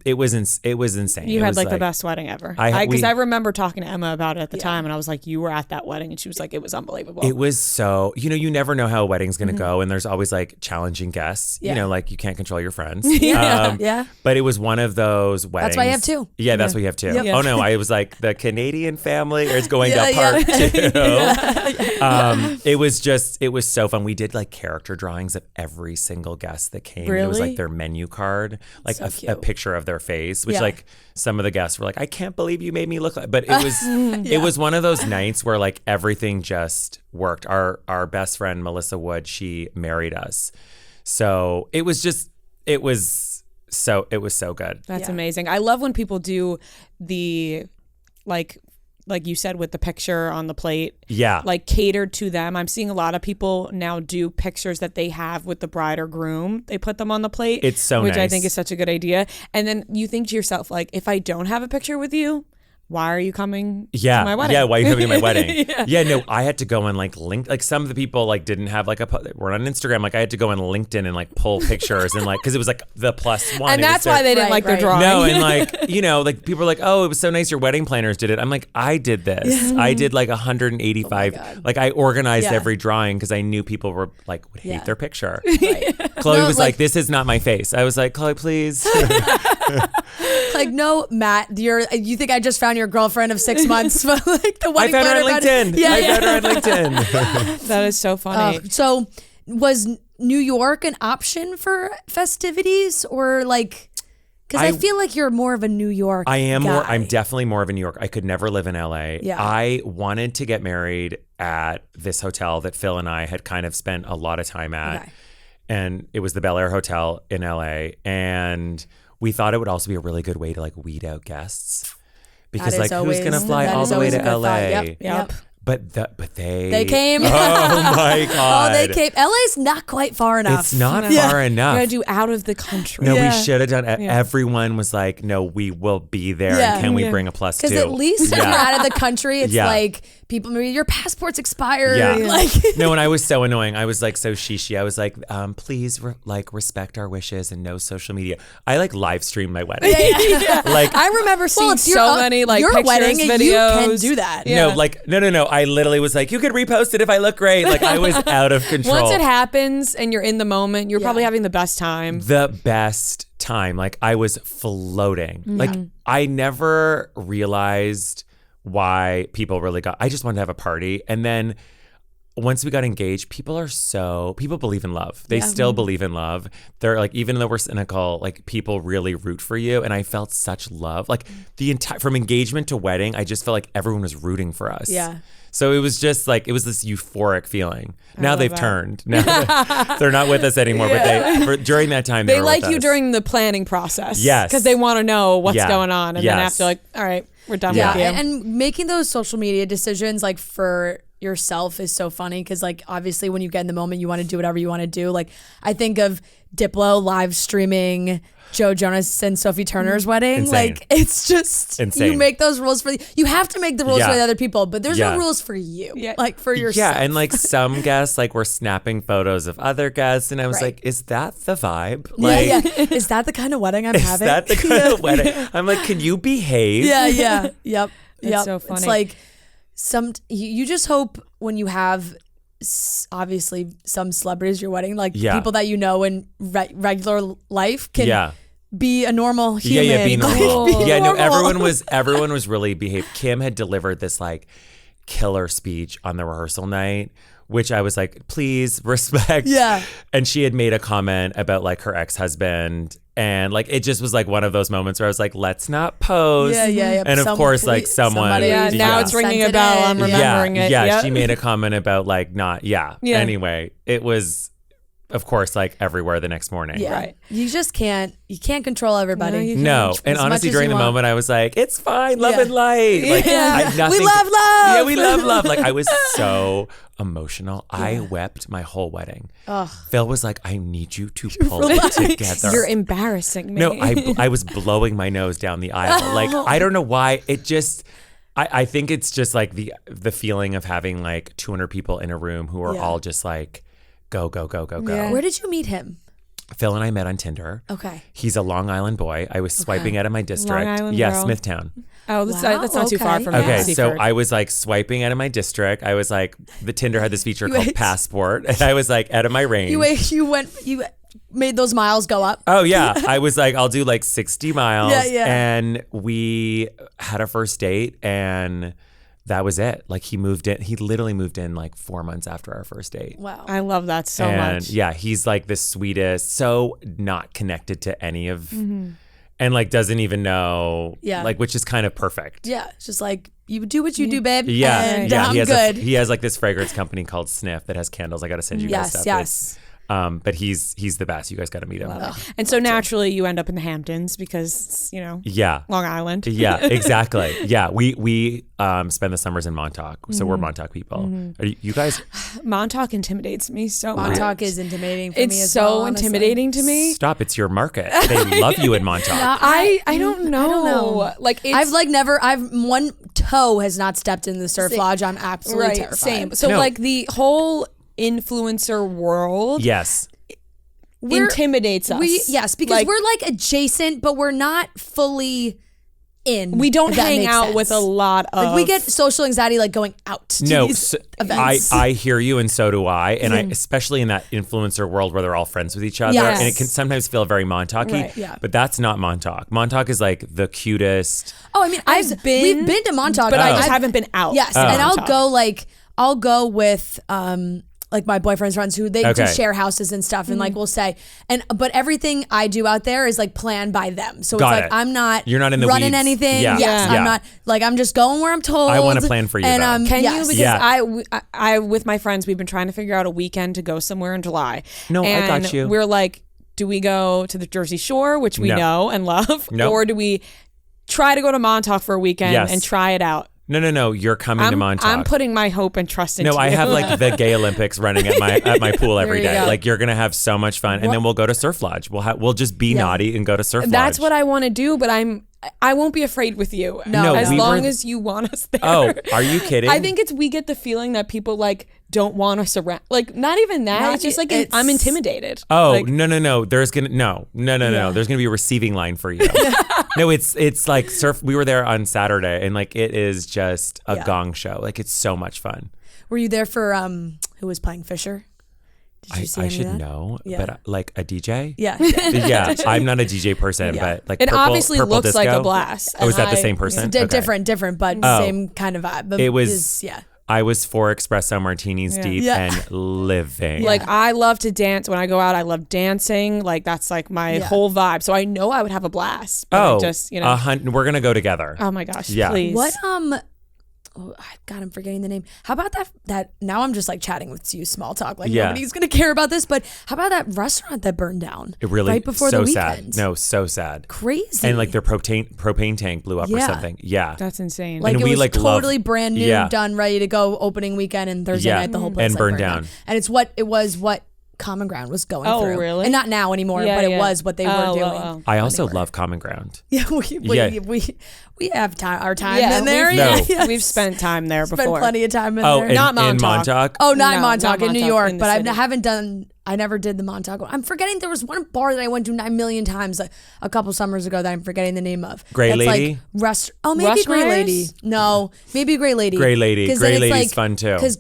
it was insane. You had like the best wedding ever. Because I remember talking to Emma about it at the time, and I was like, you were at that wedding, and she was like, it was unbelievable. It was so, you never know how a wedding's going to go, and there's always like challenging guests, like you can't control your friends. But it was one of those weddings. That's why you have 2. Yeah, that's why you have 2. Yep. Oh no, I was like, the Canadian family is going to part 2. It was so fun. We did like character drawings of every single guest that came. Really? It was like their menu card. Like a picture of their face, which like some of the guests were like, I can't believe you made me look like, but it was it was one of those nights where like everything just worked. Our best friend Melissa Wood, she married us, so it was so good. That's amazing. I love when people do the like you said, with the picture on the plate. Yeah. Like catered to them. I'm seeing a lot of people now do pictures that they have with the bride or groom. They put them on the plate. It's so nice. Which I think is such a good idea. And then you think to yourself, like, if I don't have a picture with you, why are you coming to my wedding? Yeah, why are you coming to my wedding? No, I had to go and like link, like some of the people like didn't have like we're on Instagram, like I had to go on LinkedIn and like pull pictures and like, because it was like the +1. And that's why they didn't like their drawing. No, and like, like people were like, oh, it was so nice your wedding planners did it. I'm like, I did this. I did like 185. Like I organized every drawing because I knew people were like, would hate their picture. Chloe was like, this is not my face. I was like, Chloe, please. Like, no, Matt, you think I just found your girlfriend of 6 months. Like the I found her on LinkedIn. Yeah, I found her on LinkedIn. That is so funny. So was New York an option for festivities or like? Because I feel like you're more of a New York guy. I'm definitely more of a New York. I could never live in LA. Yeah. I wanted to get married at this hotel that Phil and I had kind of spent a lot of time at. Okay. And it was the Bel Air Hotel in LA. And we thought it would also be a really good way to like weed out guests. Because like who's going to fly all the way to LA? Yep. But they came. Oh my God. Oh, they came. LA's not quite far enough. It's not far enough. You gotta do out of the country. No, we should have done it. Yeah. Everyone was like, no, we will be there. Yeah. And can we bring a +2? Because at least when you're out of the country, it's like people, maybe your passport's expired. Yeah. Like No, and I was so annoying. I was like so shishy. I was like, please respect our wishes and no social media. I like live streamed my wedding. Like I remember seeing it's so many like your pictures, wedding, videos. you can do that. No, like no. I literally was like, you could repost it if I look great. Like I was out of control. Once it happens and you're in the moment, you're probably having the best time. The best time. Like I was floating. Like I never realized why people really I just wanted to have a party. And then once we got engaged, people believe in love. They still believe in love. They're like, even though we're cynical, like people really root for you. And I felt such love. Like the entire, from engagement to wedding, I just felt like everyone was rooting for us. Yeah. So it was just like, it was this euphoric feeling. Now they've turned. Now they're not with us anymore, but during that time, they were like with you us. during the planning process. Yes. Because they want to know what's going on. And then after like, all right, we're done with you. And making those social media decisions like for yourself is so funny because like obviously when you get in the moment you want to do whatever you want to do. Like I think of Diplo live streaming Joe Jonas and Sophie Turner's wedding. Insane. Like it's just insane. You make those rules for you have to make the rules for the other people, but there's no rules for you. Like for yourself. Yeah, and like some guests like were snapping photos of other guests and I was like, is that the vibe? Like Is that the kind of wedding I'm having? Is that the kind of wedding? I'm like, can you behave? Yep. It's so funny. It's like you just hope when you have obviously some celebrities your wedding, like people that you know in regular life can be a normal human. Be normal. Be normal. No, everyone was really behaved. Kim had delivered this like killer speech on the rehearsal night, which I was like, please respect. Yeah. And she had made a comment about like her ex-husband. And like, it just was like one of those moments where I was like, let's not pose. Yeah. And of course, like someone. Now it's ringing a bell. I'm remembering it. Yeah. She made a comment about like not, Anyway, it was, of course, like everywhere the next morning. Yeah. Right. You just can't control everybody. No. And honestly, during the moment, I was like, it's fine. Love and light. Like, we love love. Yeah, we love love. Like I was so emotional. I wept my whole wedding. Ugh. Phil was like, I need you to pull it together. You're embarrassing me. No, I was blowing my nose down the aisle. Like, I don't know why. It just, I think it's just like the feeling of having like 200 people in a room who are all just like, go, go, go, go, go. Yeah. Where did you meet him? Phil and I met on Tinder. Okay. He's a Long Island boy. I was swiping out of my district. Long Island yeah, girl. Smithtown. Oh, that's not too far from me. Okay, so I was like swiping out of my district. I was like, the Tinder had this feature called Passport, and I was like out of my range. You made those miles go up. Oh yeah, I was like, I'll do like 60 miles. Yeah. And we had a first date, and that was it. Like he literally moved in like 4 months after our first date. Wow. I love that so much. Yeah, he's like the sweetest, so not connected to any of, and like doesn't even know, like, which is kind of perfect. Yeah, it's just like, you do what you do, babe. Yeah, and yeah. I'm He has good. he has like this fragrance company called Sniff that has candles. I got to send you guys stuff. Yes. But he's the best. You guys got to meet him. And so naturally you end up in the Hamptons because, Long Island. Yeah, exactly. Yeah, we spend the summers in Montauk, so we're Montauk people. Are you guys? Montauk intimidates me so much. Montauk is intimidating for me It's as so well, honestly. intimidating to me. Stop! It's your market. They love you in Montauk. I don't know. Like I've one toe has not stepped in the surf lodge. I'm absolutely terrified. Same. So like the whole influencer world intimidates us. Because we're like adjacent, but we're not fully in. We don't if that hang makes out sense. with a lot of. Like we get social anxiety like going out to these events. I hear you, and so do I. And I, especially in that influencer world where they're all friends with each other, Yes. and it can sometimes feel very Montauk-y. Right, yeah. But that's not Montauk. Montauk is like the cutest. Oh, I mean, we've been to Montauk, but I just haven't been out. Yes, and I'll go with like my boyfriend's friends who they do share houses and stuff, and like we'll say, but everything I do out there is like planned by them. So Got it's like it. I'm not You're not in the running weeds. anything. Yeah. Yes, Yeah. I'm not like I'm just going where I'm told. I want to plan for you. And though. Can you? Yes. Because I with my friends, we've been trying to figure out a weekend to go somewhere in July. No, and I got you. We're like, do we go to the Jersey Shore, which we know and love, or do we try to go to Montauk for a weekend and try it out? No. You're coming to Montauk. I'm putting my hope and trust into you. No, I have like the gay Olympics running at my pool every day. Like you're gonna have so much fun, and then we'll go to Surf Lodge. We'll just be naughty and go to Surf Lodge. That's what I want to do, but I won't be afraid with you. No, as long as you want us there. Oh, are you kidding? I think we get the feeling that people like don't want us around. Like not even that. It's just like I'm intimidated. Oh, like, no. There's gonna no. There's gonna be a receiving line for you. No, it's like surf. We were there on Saturday, and like it is just a gong show. Like it's so much fun. Were you there for who was playing Fisher? Did you see I should that? know, Yeah. but like a DJ. Yeah. Yeah, I'm not a DJ person, but like it purple, obviously purple looks disco. like a blast. Oh, is that the same person? It's different, but same kind of vibe. But It was. yeah. I was 4 espresso martinis deep Yeah. and living. Like I love to dance when I go out. I love dancing. Like that's like my whole vibe. So I know I would have a blast. But I just we're gonna go together. Oh my gosh, Yeah. please. What God, I'm forgetting the name. How about that now I'm just like chatting with you small talk. Like nobody's gonna care about this, but how about that restaurant that burned down? It really right before so the sad. weekend. No, so sad. Crazy. And like their propane tank blew up or something. Yeah. That's insane. like and it we, was like, totally love- brand new, Yeah. done, ready to go opening weekend, and Thursday night the whole place And like, burned down. And it's what Common Ground was going Oh, through. really? And not now anymore, Yeah, but it yeah. was what they were doing. I also love Common Ground. Yeah, we have our time in there. We've spent time there Spent before. plenty of time in Oh, there. in Not Montauk. Montauk? Oh, not in No, Montauk, not in New Montauk, York, in the but city. I never did the Montauk one. I'm forgetting there was one bar that I went to 9 million times a couple summers ago that I'm forgetting the name of. Grey That's Lady? Like maybe Grey Rushmeyer's? Lady. No, maybe Grey Lady. Grey Lady. 'Cause Grey then it's Lady's fun too. Because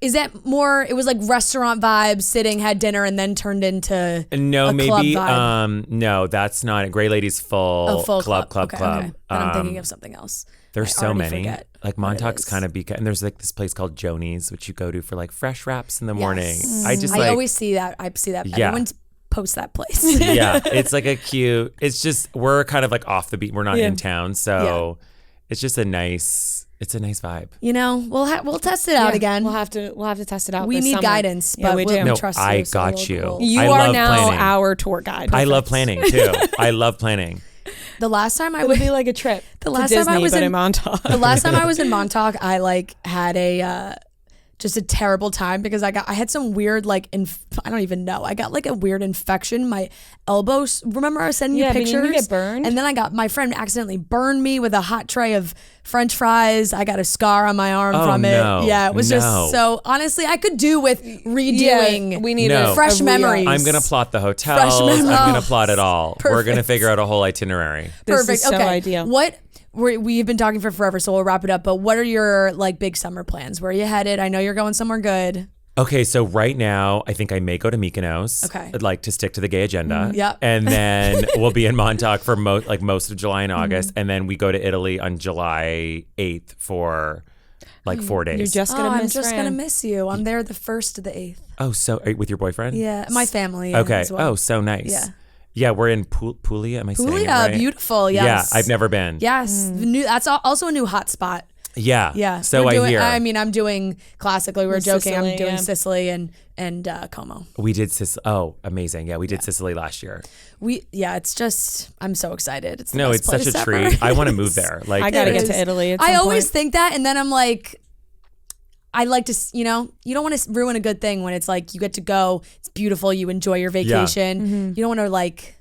is that more, it was like restaurant vibes, sitting, had dinner, and then turned into No, a maybe club vibe. no, that's not it. Grey Lady's full, Full club. Okay. Then I'm thinking of something else. There's I so already many. forget Like what it Montauk's is. kind of and there's like this place called Joni's, which you go to for like fresh wraps in the morning. Yes. I always see that. Yeah. Everyone posts that place. Yeah, it's like it's just we're kind of like off the beat. We're not in town, so it's just a nice vibe. You know, we'll test it out again. We'll have to test it out. We this need summer. guidance, Yeah, but we we'll do. No, trust you. I so got we'll- you. we'll- You I are love now planning. our tour guide. I love planning too. I love planning. The last time I It would be like a trip. The last to time Disney, I was but in Montauk. The last time I was in Montauk, I like had just a terrible time because I had some weird I don't even know. I got like a weird infection. My elbows. Remember I was sending you but pictures? you get burned. And then my friend accidentally burned me with a hot tray of French fries. I got a scar on my arm from it. no. Yeah, it was just so honestly I could do with redoing. we need No. fresh memories. I'm gonna plot the hotels. I'm memories. gonna plot it all. We're gonna Perfect. figure out a whole itinerary. This Perfect. is so okay. ideal. We've been talking for forever, so we'll wrap it up. But what are your like big summer plans? Where are you headed? I know you're going somewhere good. Okay, so right now I think I may go to Mykonos. Okay. I'd like to stick to the gay agenda. Yep. And then we'll be in Montauk for most of July and August, and then we go to Italy on July 8th for like 4 days. You're just gonna I'm miss just Fran. gonna miss you. I'm there the 1st to the 8th. Oh, so with your boyfriend? Yeah, my family. Okay. As well. Oh, so nice. Yeah. Yeah, we're in Puglia. Am I saying it Puglia, right? beautiful. Yes. Yeah, I've never been. Yes, that's also a new hot spot. Yeah. Yeah. So We're I doing, hear. I mean, I'm doing classically. We're joking. Sicily, I'm doing yeah. Sicily and Como. We did Sicily. Oh, amazing. Yeah, we did Sicily last year. It's just I'm so excited. It's the No, best it's such place a ever. treat. I want to move there. Like I gotta It get is. to Italy. At I some always point. think that, and then I'm like, I like to, you don't want to ruin a good thing when it's like you get to go. It's beautiful. You enjoy your vacation. Mm-hmm. You don't want to like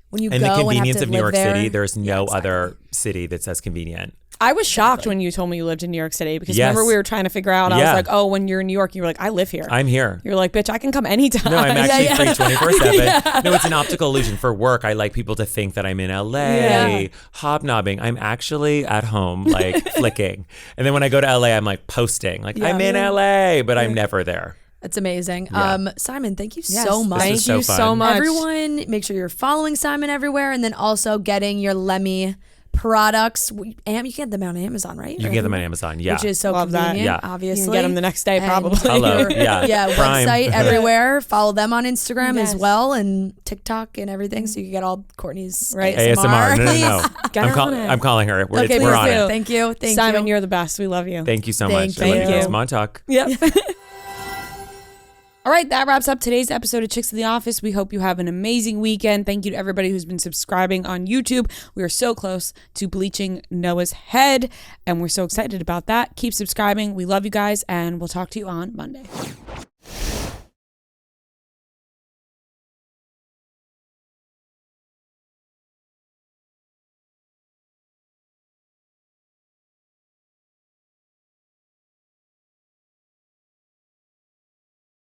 when you and go the and have convenience to of New live York there. City, there's no exactly. other city that's as convenient. I was shocked when you told me you lived in New York City because remember we were trying to figure out. I was like, oh, when you're in New York, you were like, I live here. I'm here. You're like, bitch, I can come anytime. No, I'm actually free 24/7. No, it's an optical illusion. For work, I like people to think that I'm in LA, hobnobbing. I'm actually at home, like flicking. And then when I go to LA, I'm like posting, like I'm in LA, but I'm never there. That's amazing. Simon, thank you so much. Thank you so much. Everyone, make sure you're following Simon everywhere and then also getting your Lemmy products. You can get them on Amazon, right? You can get them on Amazon, which is so convenient, obviously. You can get them the next day, probably. Hello, Prime. Website everywhere. Follow them on Instagram as well and TikTok and everything, so you can get all Courtney's ASMR. No. I'm calling her. We're on it. Thank you. Simon, you're the best. We love you. Thank you so much. Thank you. It's Montauk. Yep. All right, that wraps up today's episode of Chicks in the Office. We hope you have an amazing weekend. Thank you to everybody who's been subscribing on YouTube. We are so close to bleaching Noah's head, and we're so excited about that. Keep subscribing. We love you guys, and we'll talk to you on Monday.